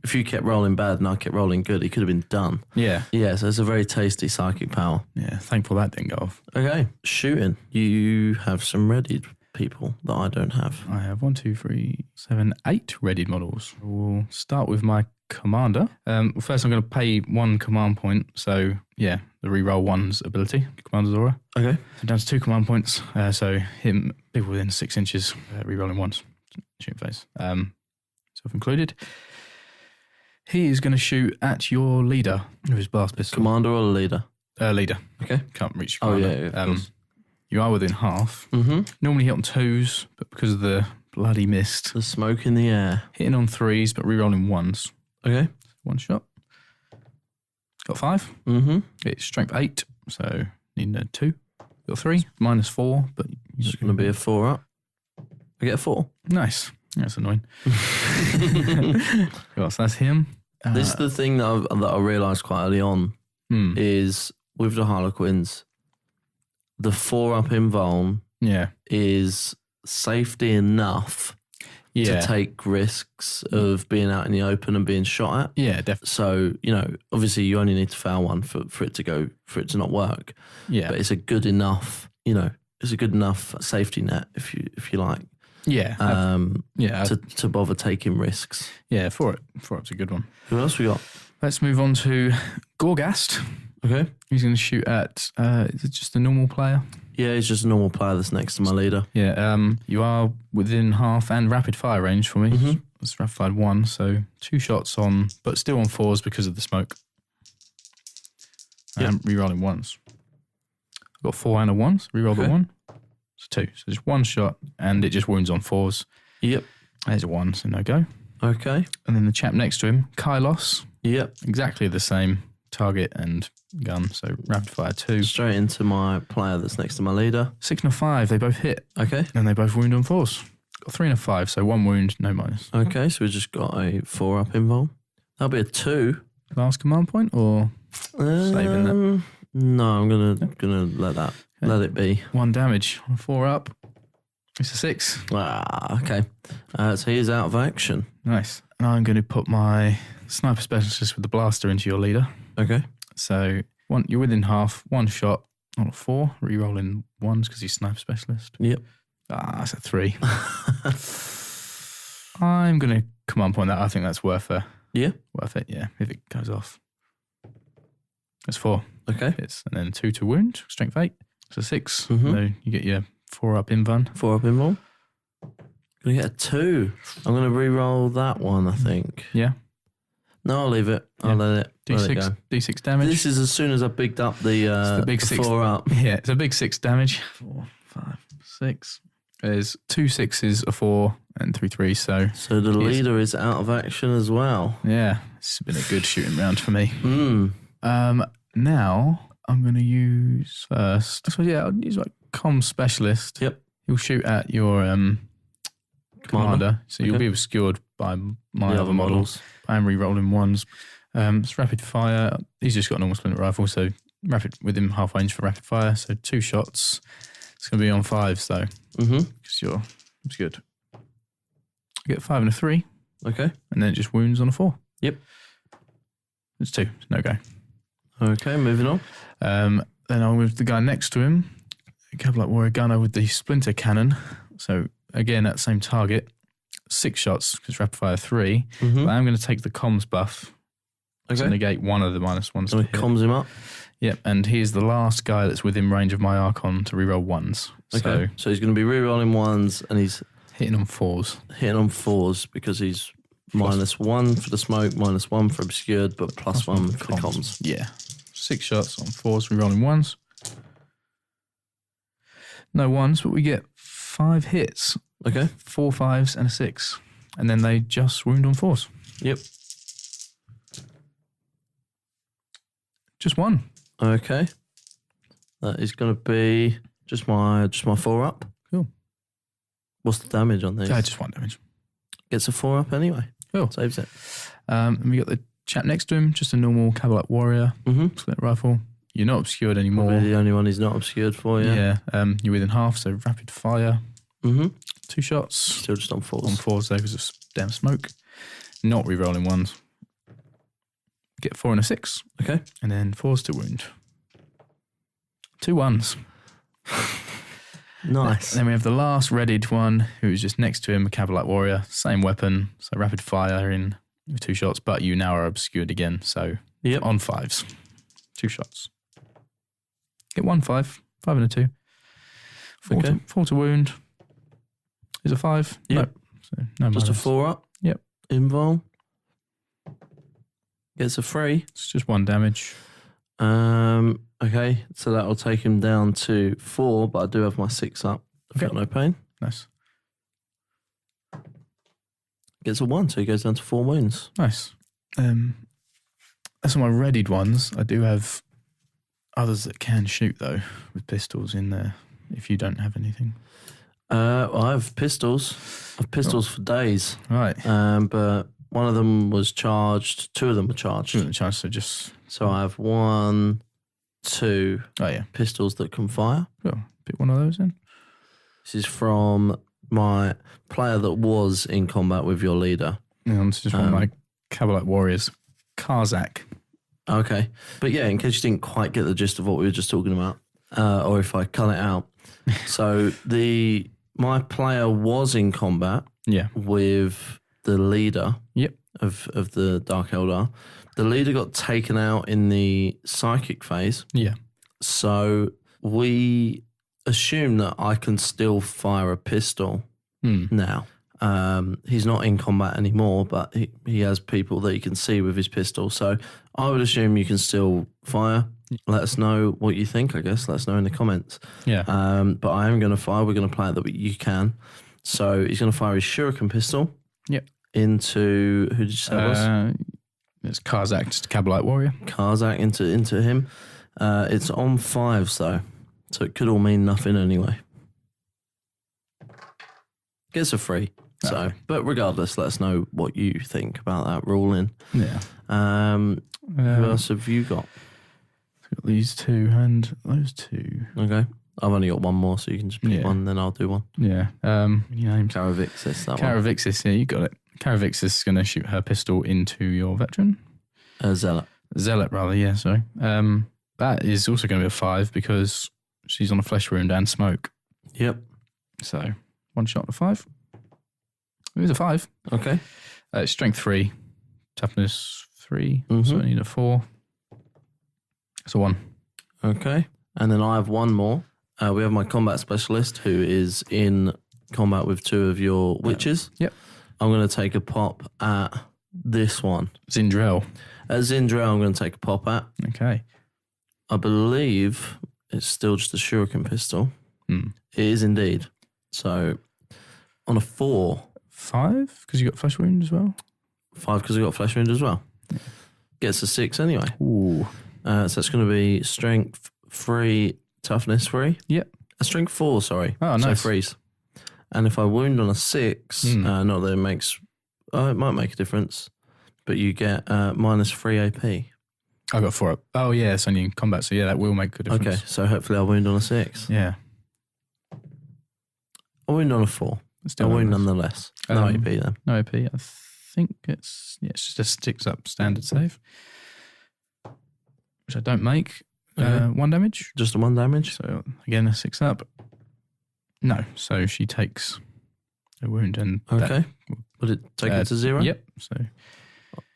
Speaker 1: If you kept rolling bad and I kept rolling good, it could have been done.
Speaker 2: Yeah.
Speaker 1: Yeah, so it's a very tasty psychic power.
Speaker 2: Yeah. Thankful that didn't go off.
Speaker 1: Okay, shooting. You have some readied people that I don't have.
Speaker 2: I have 1, 2, 3, 7, 8 readied models. We'll start with my commander. First, I'm going to pay 1 command point. So, yeah, the reroll 1's ability, Commander's Aura.
Speaker 1: Okay.
Speaker 2: So down to 2 command points. So people within 6 inches, rerolling 1's shooting phase. Self-included. He is going to shoot at your leader with his blast pistol.
Speaker 1: Commander or leader?
Speaker 2: Leader.
Speaker 1: Okay.
Speaker 2: Can't reach your
Speaker 1: Oh,
Speaker 2: commander.
Speaker 1: yeah, of course.
Speaker 2: You are within half.
Speaker 1: Mm-hmm.
Speaker 2: Normally hit on 2s, but because of the bloody mist,
Speaker 1: The smoke in the air.
Speaker 2: hitting on 3s, but rerolling 1's.
Speaker 1: Okay.
Speaker 2: 1 shot. Got 5.
Speaker 1: Mm-hmm.
Speaker 2: It's strength 8, so need a 2. Got 3. Minus 4, but
Speaker 1: It's going to be a 4 up. I get a 4.
Speaker 2: nice. That's annoying. Well, so that's him.
Speaker 1: This is the thing that I realised quite early on is with the Harlequins, the 4 up in Voln
Speaker 2: Yeah.
Speaker 1: is safety enough
Speaker 2: Yeah.
Speaker 1: to take risks of being out in the open and being shot at.
Speaker 2: Yeah, definitely.
Speaker 1: So, obviously you only need to fail one for it to not work.
Speaker 2: Yeah.
Speaker 1: But it's a good enough, it's a good enough safety net if you like.
Speaker 2: Yeah.
Speaker 1: To bother taking risks.
Speaker 2: Yeah, for it's a good one.
Speaker 1: Who else we got?
Speaker 2: Let's move on to Gorgast.
Speaker 1: Okay.
Speaker 2: He's going to shoot at, is it just a normal player?
Speaker 1: Yeah, he's just a normal player that's next to my leader.
Speaker 2: Yeah, you are within half and rapid fire range for me.
Speaker 1: Mm-hmm.
Speaker 2: It's rapid fire 1, so 2 shots on, but still on 4s because of the smoke.
Speaker 1: Yep.
Speaker 2: Rerolling 1s. I've got 4 and a 1s. Reroll the 1. So 2. So just 1 shot, and it just wounds on 4s.
Speaker 1: Yep.
Speaker 2: There's a 1, so no go.
Speaker 1: Okay.
Speaker 2: And then the chap next to him, Kylos.
Speaker 1: Yep.
Speaker 2: Exactly the same target and gun, so rapid fire 2.
Speaker 1: Straight into my player that's next to my leader.
Speaker 2: 6 and a 5, they both hit.
Speaker 1: Okay.
Speaker 2: And they both wound on 4s. Got 3 and a 5, so 1 wound, no minus.
Speaker 1: Okay, so we just got a 4-up invuln. That'll be a 2.
Speaker 2: Last command point, or saving that?
Speaker 1: No, I'm gonna let it be.
Speaker 2: 1 damage on 4 up. It's a 6.
Speaker 1: Okay. So he's out of action.
Speaker 2: Nice. And I'm going to put my sniper specialist with the blaster into your leader.
Speaker 1: Okay.
Speaker 2: So you're within half, 1 shot on a 4, re-rolling 1s because he's sniper specialist.
Speaker 1: Yep.
Speaker 2: That's a 3. I'm going to command point that. I think that's worth it.
Speaker 1: Yeah.
Speaker 2: Worth it, yeah, if it goes off. That's 4.
Speaker 1: Okay.
Speaker 2: Hits. And then 2 to wound, strength 8. So 6.
Speaker 1: Mm-hmm.
Speaker 2: So you get your 4-up invuln.
Speaker 1: 4-up invuln. Gonna get a 2. I'm gonna re-roll that one, I think.
Speaker 2: Yeah.
Speaker 1: No, I'll leave it. I'll let it go.
Speaker 2: D6 damage.
Speaker 1: This is as soon as I bigged up the
Speaker 2: big 6
Speaker 1: 4-up.
Speaker 2: Yeah, it's a big 6 damage. 4, 5, 6. There's 2 6s, a 4, and 3 3s. So
Speaker 1: the leader is out of action as well.
Speaker 2: Yeah, it's been a good shooting round for me.
Speaker 1: Mm.
Speaker 2: Now I'm going to use first. So yeah, I'll use like comm specialist.
Speaker 1: Yep.
Speaker 2: He'll shoot at your commander. So you'll
Speaker 1: Okay.
Speaker 2: be obscured by my
Speaker 1: The
Speaker 2: other models. I am re-rolling 1s. It's rapid fire. He's just got a normal splinter rifle, so rapid within half range for rapid fire. So 2 shots. It's going to be on 5s though, because you're obscured. I get 5 and a 3.
Speaker 1: Okay.
Speaker 2: And then it just wounds on a 4.
Speaker 1: Yep.
Speaker 2: It's 2. No go.
Speaker 1: Okay, moving on.
Speaker 2: Then I'll move the guy next to him. A Cavalite Warrior Gunner with the splinter cannon. So again, that same target. 6 shots because rapid fire 3.
Speaker 1: Mm-hmm.
Speaker 2: But I'm going to take the comms buff to
Speaker 1: Okay.
Speaker 2: negate 1 of the -1s.
Speaker 1: So it comms him up.
Speaker 2: Yep, and he is the last guy that's within range of my Archon to reroll 1s.
Speaker 1: Okay. So he's going to be re-rolling 1s and he's
Speaker 2: Hitting on 4s.
Speaker 1: hitting on 4s because he's -1 for the smoke, -1 for obscured, but +1 for the comms.
Speaker 2: Yeah. 6 shots on 4s, rerolling 1s. No 1s, but we get 5 hits.
Speaker 1: Okay.
Speaker 2: 4 5s and a 6. And then they just wound on 4s.
Speaker 1: Yep.
Speaker 2: Just 1.
Speaker 1: Okay. That is going to be just my 4-up.
Speaker 2: Cool.
Speaker 1: What's the damage on these?
Speaker 2: Just 1 damage.
Speaker 1: Gets a 4-up anyway.
Speaker 2: Cool.
Speaker 1: Saves it.
Speaker 2: And we got the chap next to him, just a normal Cavalite Warrior,
Speaker 1: Mm-hmm.
Speaker 2: split rifle. You're not obscured anymore.
Speaker 1: Probably the only one he's not obscured for, yeah.
Speaker 2: You're within half, so rapid fire.
Speaker 1: Mm-hmm.
Speaker 2: 2 shots.
Speaker 1: Still just on 4s.
Speaker 2: On 4s there because of damn smoke. Not re-rolling 1s. Get 4 and a 6.
Speaker 1: Okay.
Speaker 2: And then 4s to wound. 2 1s.
Speaker 1: Nice.
Speaker 2: Then we have the last readied one who's just next to him, a Cavalite Warrior. Same weapon. So rapid fire in with 2 shots, but you now are obscured again. So
Speaker 1: Yep.
Speaker 2: on 5s. 2 shots. Get 1 5. 5 and a 2. 4 to wound. Is a 5?
Speaker 1: Yep.
Speaker 2: No. So no
Speaker 1: Just a
Speaker 2: minus.
Speaker 1: 4-up.
Speaker 2: Yep.
Speaker 1: Invuln. Gets a 3.
Speaker 2: It's just 1 damage.
Speaker 1: Okay, so that'll take him down to 4, but I do have my 6 up.
Speaker 2: Okay.
Speaker 1: Feel no pain.
Speaker 2: Nice.
Speaker 1: Gets a 1, so he goes down to 4 wounds.
Speaker 2: Nice. That's all my readied ones. I do have others that can shoot though, with pistols in there. If you don't have anything,
Speaker 1: Well, I have pistols. I have pistols for days.
Speaker 2: right?
Speaker 1: But one of them was charged. 2 of them were charged.
Speaker 2: Shouldn't chance to just.
Speaker 1: So I have 1, 2
Speaker 2: Oh yeah.
Speaker 1: pistols that can fire.
Speaker 2: Cool. Pick one of those in.
Speaker 1: This is from my player that was in combat with your leader.
Speaker 2: Yeah, this is one of my Cavalite warriors, Karzak.
Speaker 1: Okay. But yeah, in case you didn't quite get the gist of what we were just talking about, or if I cut it out. So my player was in combat with the leader of the Dark Eldar. The leader got taken out in the psychic phase.
Speaker 2: Yeah.
Speaker 1: So we assume that I can still fire a pistol now. He's not in combat anymore, but he has people that he can see with his pistol. So I would assume you can still fire. Let us know what you think, I guess. Let us know in the comments.
Speaker 2: Yeah.
Speaker 1: But I am going to fire. We're going to play it that you can. So he's going to fire his shuriken pistol.
Speaker 2: Yep.
Speaker 1: Into, who did you say it was?
Speaker 2: It's Karzak, just a Cavalite warrior.
Speaker 1: Karzak into him. It's on 5s though. So it could all mean nothing anyway. Gets a 3. So,
Speaker 2: Okay.
Speaker 1: but regardless, let us know what you think about that ruling.
Speaker 2: Yeah.
Speaker 1: Who else have you got?
Speaker 2: Got these two and those two.
Speaker 1: Okay. I've only got one more, so you can just pick one, then I'll do one.
Speaker 2: Yeah. Your name's
Speaker 1: Caravixis, that one.
Speaker 2: Caravixis, yeah, you got it. Caravixis is going to shoot her pistol into your veteran.
Speaker 1: Zealot.
Speaker 2: Zealot, rather, yeah, sorry. That is also going to be a 5 because she's on a flesh wound and smoke.
Speaker 1: Yep.
Speaker 2: So, one shot to 5. It was a 5.
Speaker 1: Okay.
Speaker 2: Strength 3, toughness 3,
Speaker 1: Mhm.
Speaker 2: so I need a 4. It's a 1.
Speaker 1: Okay. And then I have one more. We have my combat specialist who is in combat with 2 of your witches.
Speaker 2: Yep.
Speaker 1: I'm going to take a pop at this one.
Speaker 2: Zindrel.
Speaker 1: At Zindrel, I'm going to take a pop at.
Speaker 2: Okay.
Speaker 1: I believe it's still just a shuriken pistol. It is indeed. So on a 4.
Speaker 2: 5? Because you got flesh wound as well?
Speaker 1: 5 because I got flesh wound as well. Gets a 6 anyway.
Speaker 2: Ooh.
Speaker 1: So it's going to be strength 3, toughness 3.
Speaker 2: Yep.
Speaker 1: A strength 4, sorry.
Speaker 2: Oh, nice.
Speaker 1: So 3s. And if I wound on a 6, not that it makes, it might make a difference, but you get minus 3 AP.
Speaker 2: I got 4 up. Oh, yeah, it's only in combat, so yeah, that will make a difference.
Speaker 1: Okay, so hopefully I'll wound on a 6.
Speaker 2: Yeah.
Speaker 1: I'll wound on a 4.
Speaker 2: Still
Speaker 1: I'll wound
Speaker 2: nice.
Speaker 1: nonetheless. No AP then.
Speaker 2: No AP. I think it's just a sticks up standard save, which I don't make.
Speaker 1: Okay.
Speaker 2: 1 damage.
Speaker 1: Just a 1 damage?
Speaker 2: So again, a 6 up. No, so she takes a wound and
Speaker 1: Okay. Would it take it to 0?
Speaker 2: Yep. So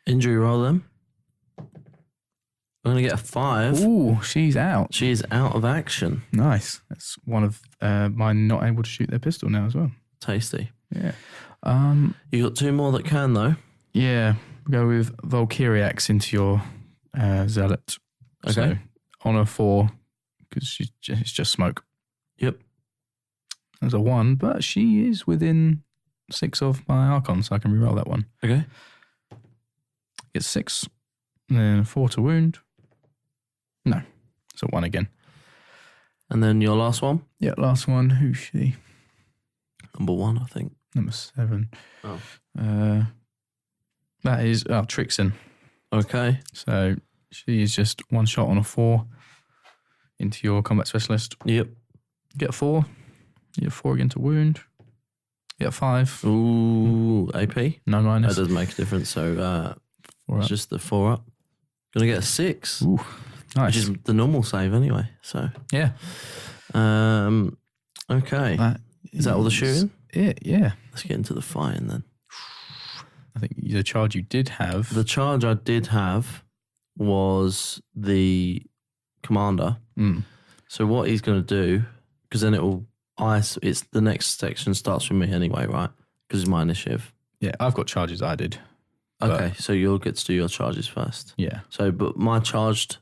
Speaker 1: Injury roll then. I'm going to get a 5.
Speaker 2: ooh, she's out.
Speaker 1: She is out of action.
Speaker 2: Nice. That's one of mine not able to shoot their pistol now as well.
Speaker 1: Tasty.
Speaker 2: Yeah.
Speaker 1: You got 2 more that can though.
Speaker 2: Yeah. Go with Valkyriax into your zealot.
Speaker 1: Okay.
Speaker 2: So on a 4 because it's just smoke.
Speaker 1: Yep.
Speaker 2: There's a 1, but she is within 6 of my Archon, so I can reroll that one.
Speaker 1: Okay.
Speaker 2: Gets 6, and then 4 to wound. No, it's a 1 again.
Speaker 1: And then your last one?
Speaker 2: Yeah, last one. Who's she?
Speaker 1: Number 1, I think.
Speaker 2: Number 7.
Speaker 1: Oh.
Speaker 2: That is Trixen.
Speaker 1: Okay.
Speaker 2: So she is just 1 shot on a 4 into your combat specialist.
Speaker 1: Yep.
Speaker 2: Get a 4. You get 4 again to wound. You get 5.
Speaker 1: Ooh, AP?
Speaker 2: No minus.
Speaker 1: That does make a difference. So
Speaker 2: 4
Speaker 1: it's
Speaker 2: up.
Speaker 1: just the 4 up. Gonna get a 6.
Speaker 2: Ooh, nice.
Speaker 1: Which is the normal save anyway. So
Speaker 2: Yeah.
Speaker 1: okay. Is that all the shooting?
Speaker 2: Yeah.
Speaker 1: Let's get into the fighting then.
Speaker 2: I think the charge you did have.
Speaker 1: The charge I did have was the commander. So what he's going to do, because then it's the next section starts with me anyway, right? Because it's my initiative.
Speaker 2: Yeah, I've got charges I did.
Speaker 1: Okay, so you'll get to do your charges first.
Speaker 2: Yeah.
Speaker 1: So, but my charged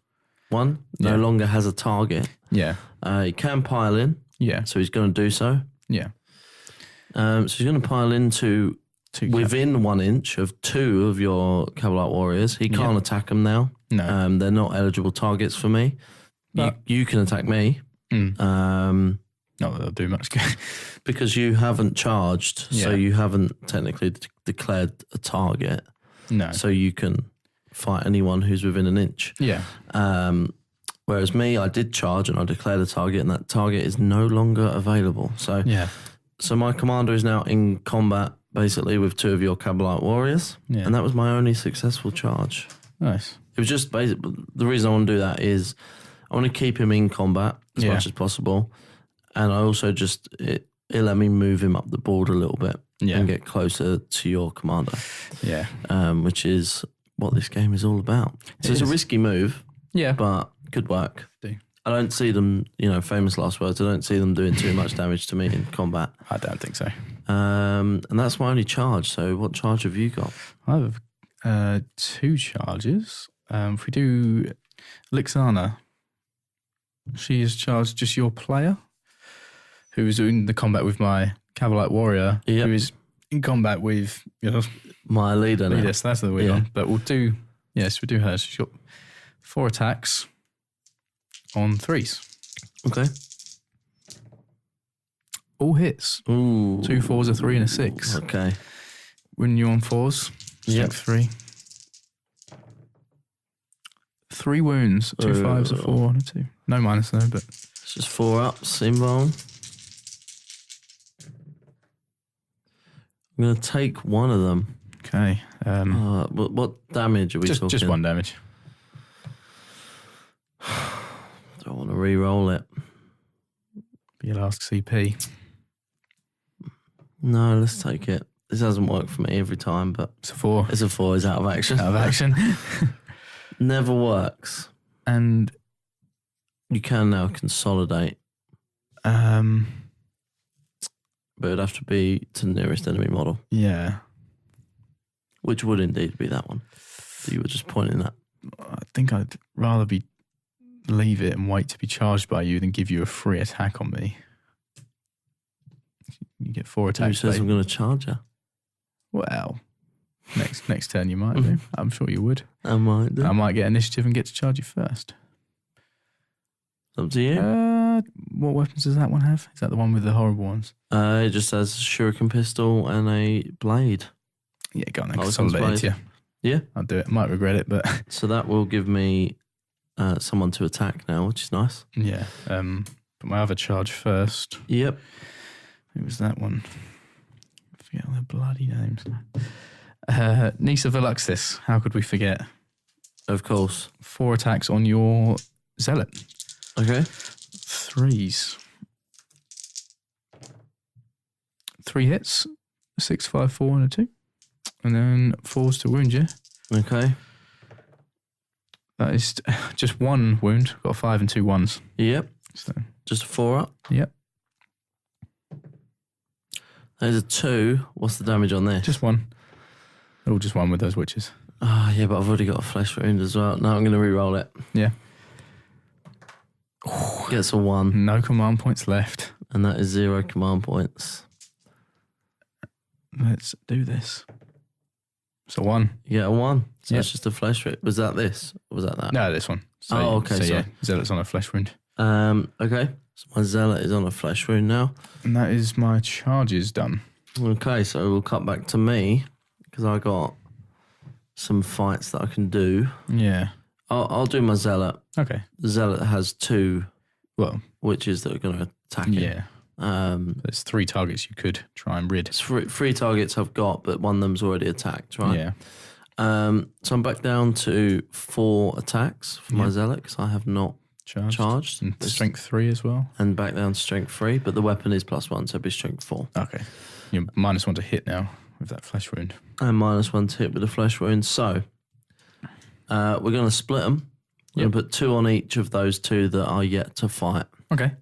Speaker 1: one no longer has a target.
Speaker 2: Yeah.
Speaker 1: He can pile in.
Speaker 2: Yeah.
Speaker 1: So he's going to do so.
Speaker 2: Yeah.
Speaker 1: So he's going to pile into within 1 inch of 2 of your Cavalite warriors. He can't attack them now.
Speaker 2: No.
Speaker 1: They're not eligible targets for me. You can attack me.
Speaker 2: Not that they'll do much good.
Speaker 1: Because you haven't charged, so you haven't technically declared a target.
Speaker 2: No.
Speaker 1: So you can fight anyone who's within 1 inch.
Speaker 2: Yeah.
Speaker 1: Whereas me, I did charge and I declared a target, and that target is no longer available. So
Speaker 2: Yeah.
Speaker 1: So my commander is now in combat, basically with 2 of your Cabalite warriors,
Speaker 2: Yeah.
Speaker 1: and that was my only successful charge.
Speaker 2: Nice.
Speaker 1: It was just the reason I want to do that is I want to keep him in combat as
Speaker 2: Yeah.
Speaker 1: much as possible, and I also just it let me move him up the board a little bit and get closer to your commander.
Speaker 2: Yeah.
Speaker 1: Which is what this game is all about. So it's a risky move,
Speaker 2: Yeah.
Speaker 1: but good work.
Speaker 2: Do.
Speaker 1: I don't see them, famous last words. I don't see them doing too much damage to me in combat.
Speaker 2: I don't think so.
Speaker 1: And that's my only charge. So what charge have you got?
Speaker 2: I have 2 charges. If we do Lixana, she is charged just your player, who is in the combat with my Cavalite warrior, who is in combat with
Speaker 1: My leader now.
Speaker 2: Yes, that's the weird one. But we'll do hers. She's got 4 attacks on 3s.
Speaker 1: Okay.
Speaker 2: All hits.
Speaker 1: Ooh.
Speaker 2: 2 4s, a 3, and a 6.
Speaker 1: Okay.
Speaker 2: When you're on 4s, strength 3. 3 wounds, 2 5s, a 4, and a 2. No minus though, but
Speaker 1: It's just 4 ups involved. I'm going to take one of them.
Speaker 2: okay.
Speaker 1: What damage are we talking?
Speaker 2: Just 1 damage.
Speaker 1: Do I want to re-roll it?
Speaker 2: Be your last CP.
Speaker 1: No, let's take it. This hasn't worked for me every time, but
Speaker 2: It's a 4.
Speaker 1: it's a 4. It's out of action.
Speaker 2: Out of action.
Speaker 1: Never works.
Speaker 2: And
Speaker 1: You can now consolidate, but it'd have to be to the nearest enemy model,
Speaker 2: yeah.
Speaker 1: which would indeed be that one that you were just pointing at.
Speaker 2: I think I'd rather leave it and wait to be charged by you than give you a free attack on me. You get 4
Speaker 1: Who
Speaker 2: attacks.
Speaker 1: says
Speaker 2: babe.
Speaker 1: I'm going to charge her?
Speaker 2: Well, next turn you might do. I'm sure you would.
Speaker 1: I might do.
Speaker 2: I might get initiative and get to charge you first.
Speaker 1: Up to you.
Speaker 2: What weapons does that one have? Is that the one with the horrible ones?
Speaker 1: It just has a shuriken pistol and a blade.
Speaker 2: Yeah, go on then.
Speaker 1: Harlequins
Speaker 2: Consolidate,
Speaker 1: blade.
Speaker 2: yeah.
Speaker 1: Yeah.
Speaker 2: I'll do it. Might regret it, but
Speaker 1: So that will give me someone to attack now, which is nice.
Speaker 2: yeah. Put my other charge first.
Speaker 1: Yep.
Speaker 2: Who was that one? I forget all their bloody names. Nisa Veluxis. How could we forget?
Speaker 1: Of course.
Speaker 2: 4 attacks on your zealot.
Speaker 1: Okay.
Speaker 2: 3s. 3 hits. 6, 5, 4, and a 2. And then 4s to wound you.
Speaker 1: Okay.
Speaker 2: That is just 1 wound. Got a 5 and 2 1s.
Speaker 1: Yep.
Speaker 2: So,
Speaker 1: Just a 4 up.
Speaker 2: yep.
Speaker 1: There's a 2. What's the damage on this?
Speaker 2: Just 1. Oh, just 1 with those witches.
Speaker 1: Oh, yeah, but I've already got a flesh wound as well. No, I'm going to re-roll it.
Speaker 2: Yeah.
Speaker 1: Gets a 1,
Speaker 2: No command points left.
Speaker 1: and that is 0 command points.
Speaker 2: Let's do this. So 1.
Speaker 1: You get a 1. So
Speaker 2: Yep.
Speaker 1: it's just a flesh wound. Was that this? Or was that that?
Speaker 2: No, this one. So,
Speaker 1: Oh, okay,
Speaker 2: So yeah,
Speaker 1: sorry.
Speaker 2: zealot's on a flesh wound.
Speaker 1: Okay. So my zealot is on a flesh wound now.
Speaker 2: And that is my charges done.
Speaker 1: Okay, so we'll cut back to me because I got some fights that I can do.
Speaker 2: Yeah.
Speaker 1: I'll do my zealot.
Speaker 2: Okay.
Speaker 1: The zealot has 2
Speaker 2: Well,
Speaker 1: witches that are going to attack it.
Speaker 2: yeah. There's 3 targets you could try and rid.
Speaker 1: It's 3 targets I've got, but one of them's already attacked, right?
Speaker 2: Yeah.
Speaker 1: So I'm back down to 4 attacks for my zealot because I have not charged.
Speaker 2: And strength 3 as well.
Speaker 1: And back down to strength 3, but the weapon is +1, so it'll be strength 4.
Speaker 2: Okay. You're -1 to hit now with that flesh wound.
Speaker 1: And -1 to hit with a flesh wound. So we're going to split them. We're going to put 2 on each of those 2 that are yet to fight.
Speaker 2: Okay.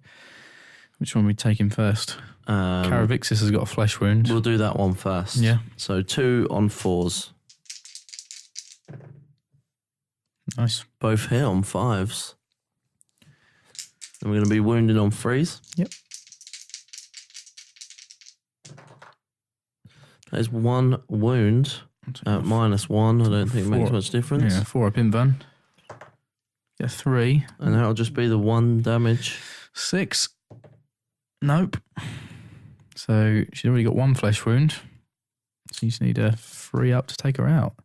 Speaker 2: Which one are we taking first? Caravixis has got a flesh wound.
Speaker 1: We'll do that one first.
Speaker 2: Yeah.
Speaker 1: So 2 on 4s.
Speaker 2: Nice.
Speaker 1: Both hit on 5s. And we're going to be wounded on 3s.
Speaker 2: Yep.
Speaker 1: There's 1 wound at -1. I don't think it makes
Speaker 2: 4.
Speaker 1: much difference.
Speaker 2: Yeah, 4 up in van. Yeah, 3.
Speaker 1: And that'll just be the 1 damage.
Speaker 2: 6. Nope. So she's already got 1 flesh wound. So you just need a 3 up to take her out.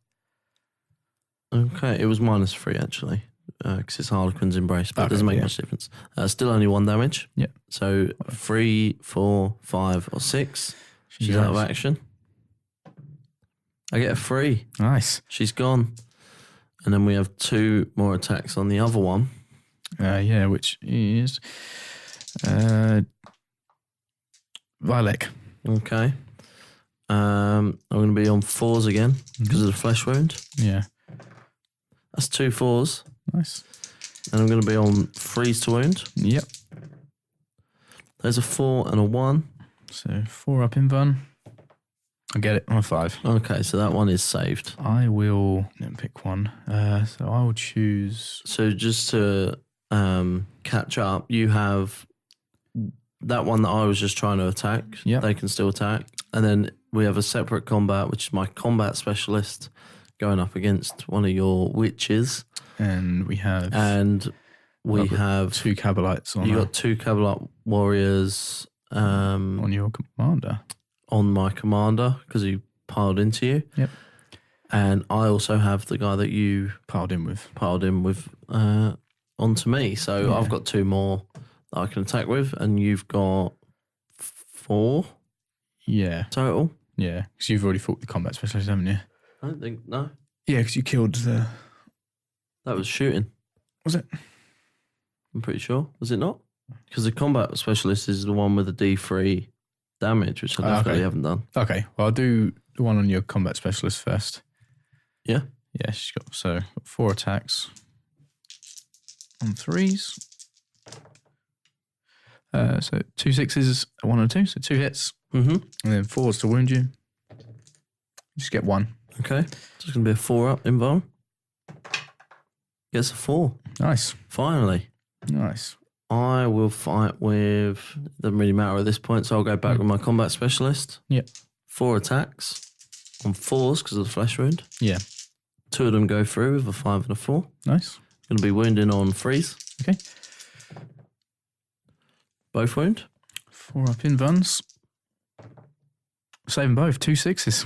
Speaker 1: Okay, it was -3 actually. because it's Harlequins Embrace, but it
Speaker 2: Okay,
Speaker 1: doesn't make
Speaker 2: yeah.
Speaker 1: much difference. Still only 1 damage.
Speaker 2: Yep.
Speaker 1: So 3, 4, 5, or 6. She's out of action. I get a 3.
Speaker 2: Nice.
Speaker 1: She's gone. And then we have 2 more attacks on the other one.
Speaker 2: Yeah, which is Lilac.
Speaker 1: Okay. I'm going to be on 4s again because of the flesh wound.
Speaker 2: Yeah.
Speaker 1: That's 2 4s.
Speaker 2: Nice.
Speaker 1: And I'm going to be on 3s to wound.
Speaker 2: Yep.
Speaker 1: There's a 4 and a 1.
Speaker 2: So 4 up in Van. I get it on a 5.
Speaker 1: Okay, so that one is saved.
Speaker 2: I will then pick one. So I will choose.
Speaker 1: So just to catch up, you have that one that I was just trying to attack.
Speaker 2: Yep.
Speaker 1: They can still attack. And then we have a separate combat, which is my combat specialist going up against one of your witches.
Speaker 2: And we have.
Speaker 1: And we have
Speaker 2: 2 Cabalites on.
Speaker 1: You got 2 Cabalite warriors
Speaker 2: on your commander.
Speaker 1: On my commander because he piled into you.
Speaker 2: Yep.
Speaker 1: And I also have the guy that you
Speaker 2: Piled in with
Speaker 1: onto me. So
Speaker 2: Yeah.
Speaker 1: I've got 2 more that I can attack with, and you've got 4
Speaker 2: Yeah.
Speaker 1: total.
Speaker 2: Yeah. Because you've already fought the combat specialist, haven't you?
Speaker 1: I don't think no.
Speaker 2: Yeah, because you killed the.
Speaker 1: That was shooting.
Speaker 2: Was it?
Speaker 1: I'm pretty sure. Was it not? Because the combat specialist is the one with the D3 damage, which I definitely haven't done.
Speaker 2: Okay. Well, I'll do the one on your combat specialist first.
Speaker 1: Yeah.
Speaker 2: Yeah, she's got 4 attacks on 3s. So 2 6s, a 1 and a 2, so 2 hits,
Speaker 1: Mm-hmm.
Speaker 2: and then 4s to wound you. Just get 1.
Speaker 1: Okay. So it's going to be a 4 up in Von. Gets a 4.
Speaker 2: Nice,
Speaker 1: Finally.
Speaker 2: nice.
Speaker 1: I will fight with, doesn't really matter at this point, so I'll go back with my combat specialist.
Speaker 2: Yep.
Speaker 1: 4 attacks on 4s because of the flesh wound.
Speaker 2: Yeah,
Speaker 1: 2 of them go through with a 5 and a 4.
Speaker 2: nice.
Speaker 1: Going to be wounding on 3s.
Speaker 2: Okay.
Speaker 1: Both wound.
Speaker 2: 4 up in Vuns. Save them both, 2 6s.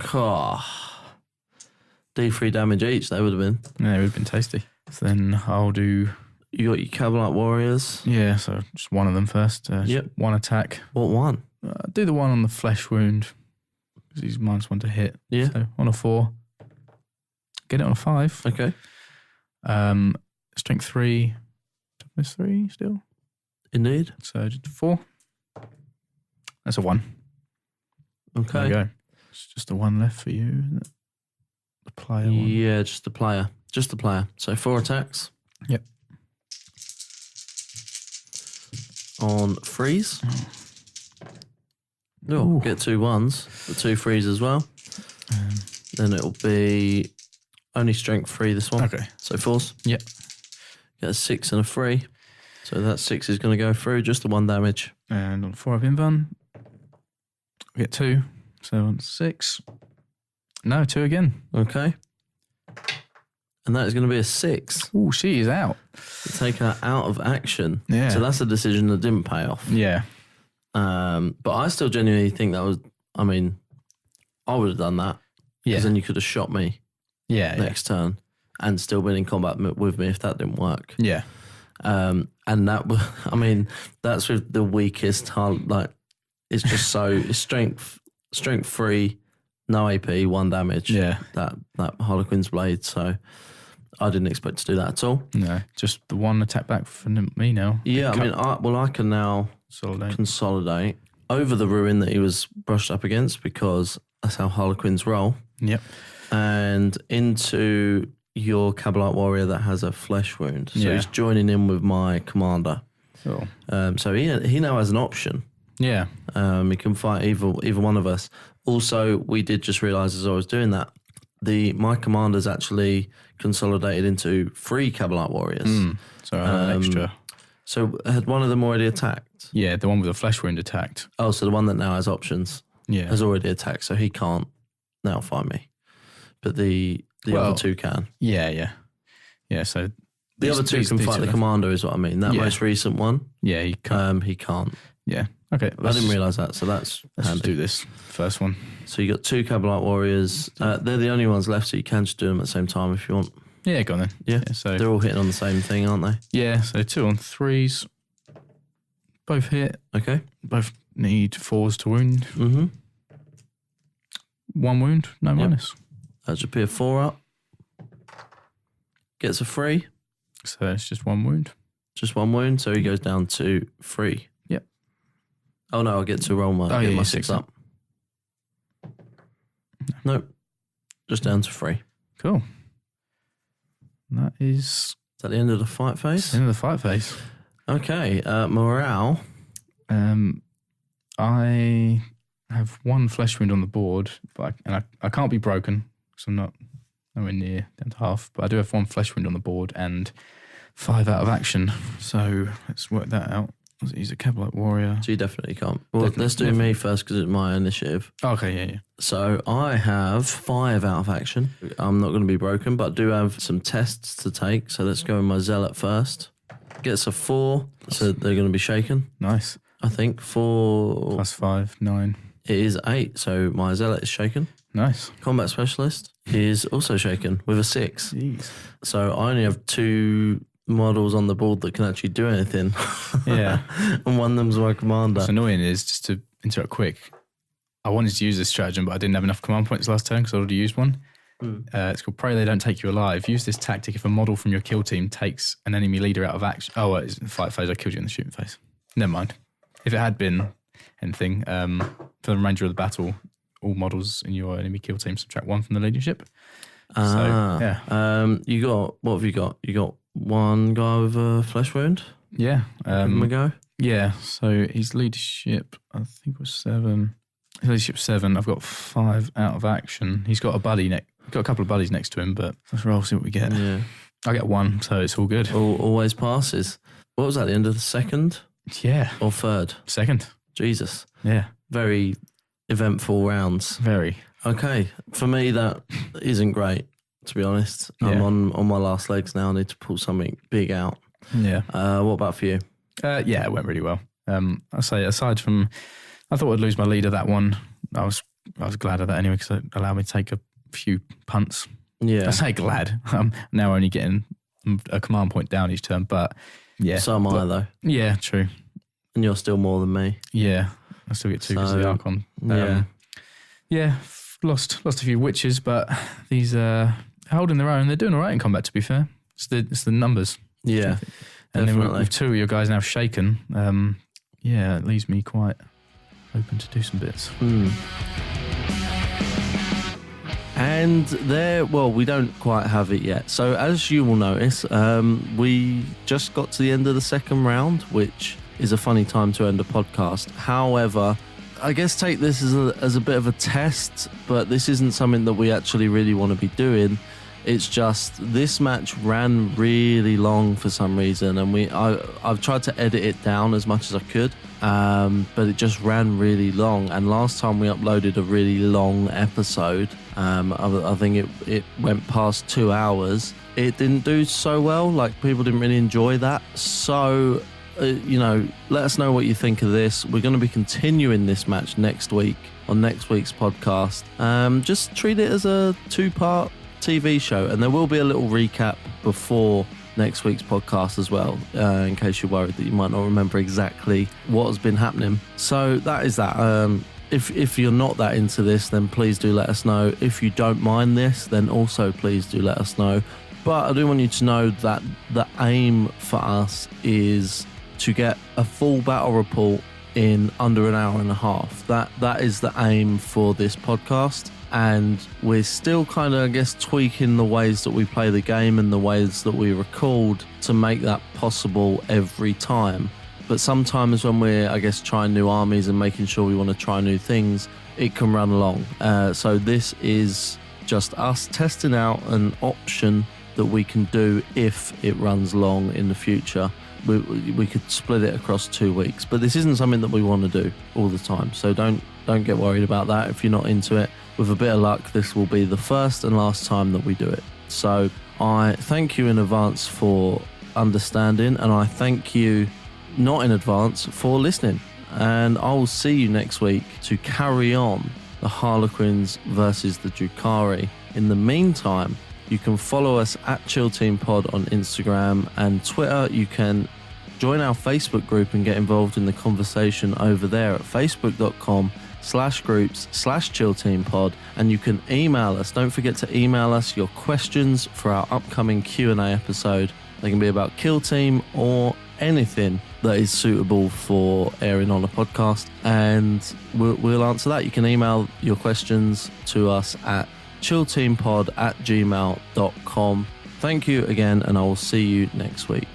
Speaker 1: D3 damage each, they would have been.
Speaker 2: Yeah, it would have been tasty. So then I'll do,
Speaker 1: You got your Cabalite warriors.
Speaker 2: yeah, so just one of them first.
Speaker 1: Yep.
Speaker 2: 1 attack.
Speaker 1: What one?
Speaker 2: Do the one on the flesh wound, because he's -1 to hit.
Speaker 1: Yeah.
Speaker 2: So on a 4. Get it on a 5.
Speaker 1: Okay.
Speaker 2: Strength 3. Toughness 3 still.
Speaker 1: Indeed.
Speaker 2: So just 4. That's a 1. There
Speaker 1: Okay.
Speaker 2: you go. It's just the 1 left for you, isn't it? The player one.
Speaker 1: Yeah, just the player. Just the player. So 4 attacks.
Speaker 2: Yep.
Speaker 1: On 3s. Oh,
Speaker 2: Ooh.
Speaker 1: get 2 1s, but 2 3s as well. Then it'll be only strength 3 this one.
Speaker 2: Okay.
Speaker 1: So 4s.
Speaker 2: Yep.
Speaker 1: Get a 6 and a 3. So that 6 is going to go through, just the 1 damage.
Speaker 2: And on 4 up in Van, we get 2. So on 6. No, 2 again.
Speaker 1: Okay. And that is going to be a 6
Speaker 2: Oh, she is out.
Speaker 1: to take her out of action.
Speaker 2: Yeah.
Speaker 1: So that's a decision that didn't pay off.
Speaker 2: Yeah.
Speaker 1: But I still genuinely think that was, I mean, I would have done that.
Speaker 2: Yeah.
Speaker 1: Because then you could have shot me
Speaker 2: Yeah.
Speaker 1: next turn and still been in combat with me if that didn't work.
Speaker 2: Yeah.
Speaker 1: And that, I mean, that's with the weakest, like, it's just so, it's strength 3, no AP, 1 damage.
Speaker 2: Yeah.
Speaker 1: That Harlequin's blade. So I didn't expect to do that at all.
Speaker 2: No, just the 1 attack back for me now.
Speaker 1: Yeah, I mean, I can now consolidate over the ruin that he was brushed up against because that's how Harlequins roll.
Speaker 2: Yep.
Speaker 1: And into your Cabalite warrior that has a flesh wound. So
Speaker 2: Yeah.
Speaker 1: he's joining in with my commander.
Speaker 2: Cool.
Speaker 1: So he now has an option.
Speaker 2: Yeah.
Speaker 1: He can fight either one of us. Also, we did just realise as I was doing that, my commander's actually consolidated into 3 Cabalite warriors.
Speaker 2: So I have an extra.
Speaker 1: So had one of them already attacked?
Speaker 2: Yeah, the one with the flesh wound attacked.
Speaker 1: Oh, so the one that now has options
Speaker 2: Yeah.
Speaker 1: has already attacked, so he can't now fight me. But the other 2 can.
Speaker 2: Yeah, yeah. Yeah, so...
Speaker 1: The other 2 can fight the commander is what I mean. That most recent one,
Speaker 2: Yeah, he can't.
Speaker 1: he can't.
Speaker 2: Yeah. Okay.
Speaker 1: I didn't realise that, so that's
Speaker 2: Let's just
Speaker 1: handy.
Speaker 2: do this first one.
Speaker 1: So you got 2 Cabalite warriors. They're the only ones left, so you can just do them at the same time if you want.
Speaker 2: Yeah, go on then.
Speaker 1: Yeah.
Speaker 2: So
Speaker 1: They're all hitting on the same thing, aren't they?
Speaker 2: yeah, so 2 on 3s. Both hit.
Speaker 1: Okay.
Speaker 2: Both need 4s to wound.
Speaker 1: Mm-hmm.
Speaker 2: 1 wound, no minus.
Speaker 1: That should be a 4 up. Gets a 3.
Speaker 2: So it's just 1 wound.
Speaker 1: Just 1 wound, so he goes down to 3.
Speaker 2: Yep.
Speaker 1: Oh no, I get to roll my, get my 6 up. Nope. Just down to 3.
Speaker 2: Cool. That is...
Speaker 1: Is that the end of the fight phase?
Speaker 2: End of the fight phase.
Speaker 1: Okay, morale.
Speaker 2: I have 1 flesh wound on the board, but I can't be broken because I'm not nowhere near down to half. But I do have 1 flesh wound on the board and 5 out of action. So let's work that out. He's a Cabalite warrior.
Speaker 1: So you definitely can't. Well, let's do me first because it's my initiative.
Speaker 2: Okay, yeah.
Speaker 1: So I have 5 out of action. I'm not going to be broken, but I do have some tests to take. So let's go with my Zealot first. Gets a 4, so they're going to be shaken.
Speaker 2: Nice.
Speaker 1: I think 4
Speaker 2: plus 5, 9.
Speaker 1: It is 8, so my Zealot is shaken.
Speaker 2: Nice.
Speaker 1: Combat Specialist is also shaken with a 6.
Speaker 2: Jeez.
Speaker 1: So I only have 2 models on the board that can actually do anything.
Speaker 2: Yeah.
Speaker 1: And one of them's my commander.
Speaker 2: What's annoying is, just to interrupt quick, I wanted to use this stratagem, but I didn't have enough command points last turn because I already used one. It's called Pray They Don't Take You Alive. Use this tactic if a model from your kill team takes an enemy leader out of action. Oh, well, it's in the fight phase. I killed you in the shooting phase. Never mind. If it had been anything, for the remainder of the battle, all models in your enemy kill team subtract 1 from the leadership. So, yeah.
Speaker 1: You got, what have you got? You got 1 guy with a flesh wound?
Speaker 2: Yeah.
Speaker 1: Give him a go?
Speaker 2: Yeah. So his leadership, I think, was 7. His leadership 7. I've got 5 out of action. He's got got a couple of buddies next to him, but let's roll, see what we get.
Speaker 1: Yeah.
Speaker 2: I get 1, so it's all good.
Speaker 1: Always passes. What was that, the end of the second?
Speaker 2: Yeah.
Speaker 1: Or third?
Speaker 2: Second.
Speaker 1: Jesus.
Speaker 2: Yeah.
Speaker 1: Very eventful rounds.
Speaker 2: Very.
Speaker 1: Okay. For me, that isn't great, to be honest.
Speaker 2: Yeah.
Speaker 1: I'm on my last legs now. I need to pull something big out.
Speaker 2: Yeah.
Speaker 1: What about for you?
Speaker 2: Yeah, it went really well. I say, aside from, I thought I'd lose my leader that one. I was glad of that anyway because it allowed me to take a few punts.
Speaker 1: Yeah.
Speaker 2: I say glad. I'm now only getting a command point down each turn, but yeah.
Speaker 1: So am I, though.
Speaker 2: Yeah, true.
Speaker 1: And you're still more than me.
Speaker 2: Yeah. I still get 2 because of the Archon.
Speaker 1: Yeah.
Speaker 2: Lost a few witches, but these are holding their own. They're doing all right in combat, to be fair. It's the numbers.
Speaker 1: Yeah.
Speaker 2: And
Speaker 1: definitely.
Speaker 2: then with 2 of your guys now shaken, it leaves me quite open to do some bits.
Speaker 1: And we don't quite have it yet. So as you will notice, we just got to the end of the second round, which is a funny time to end a podcast. However, I guess take this as a bit of a test, but this isn't something that we actually really want to be doing. It's just this match ran really long for some reason, and I've tried to edit it down as much as I could, but it just ran really long. And last time we uploaded a really long episode, I think it went past 2 hours. It didn't do so well. Like, people didn't really enjoy that. So, let us know what you think of this. We're going to be continuing this match next week on next week's podcast. Just treat it as a 2-part TV show, and there will be a little recap before next week's podcast as well, in case you're worried that you might not remember exactly what has been happening. So that is that. If you're not that into this, then please do let us know. If you don't mind this, then also please do let us know. But I do want you to know that the aim for us is to get a full battle report in under an hour and a half. That is the aim for this podcast. And we're still kind of, I guess, tweaking the ways that we play the game and the ways that we record to make that possible every time. But sometimes when we're, I guess, trying new armies and making sure we want to try new things, it can run long. So this is just us testing out an option that we can do if it runs long in the future. We could split it across 2 weeks, but this isn't something that we want to do all the time. So don't get worried about that if you're not into it. With a bit of luck, this will be the first and last time that we do it. So I thank you in advance for understanding, and I thank you not in advance for listening. And I will see you next week to carry on the Harlequins versus the Drukhari. In the meantime, You can follow us at Chill Team Pod on Instagram and Twitter. You can join our Facebook group and get involved in the conversation over there at facebook.com/groups/chillteampod. And you can email us. Don't forget to email us your questions for our upcoming Q&A episode. They can be about Kill Team or anything that is suitable for airing on a podcast, and we'll answer that. You can email your questions to us at chillteampod@gmail.com. Thank you again, and I will see you next week.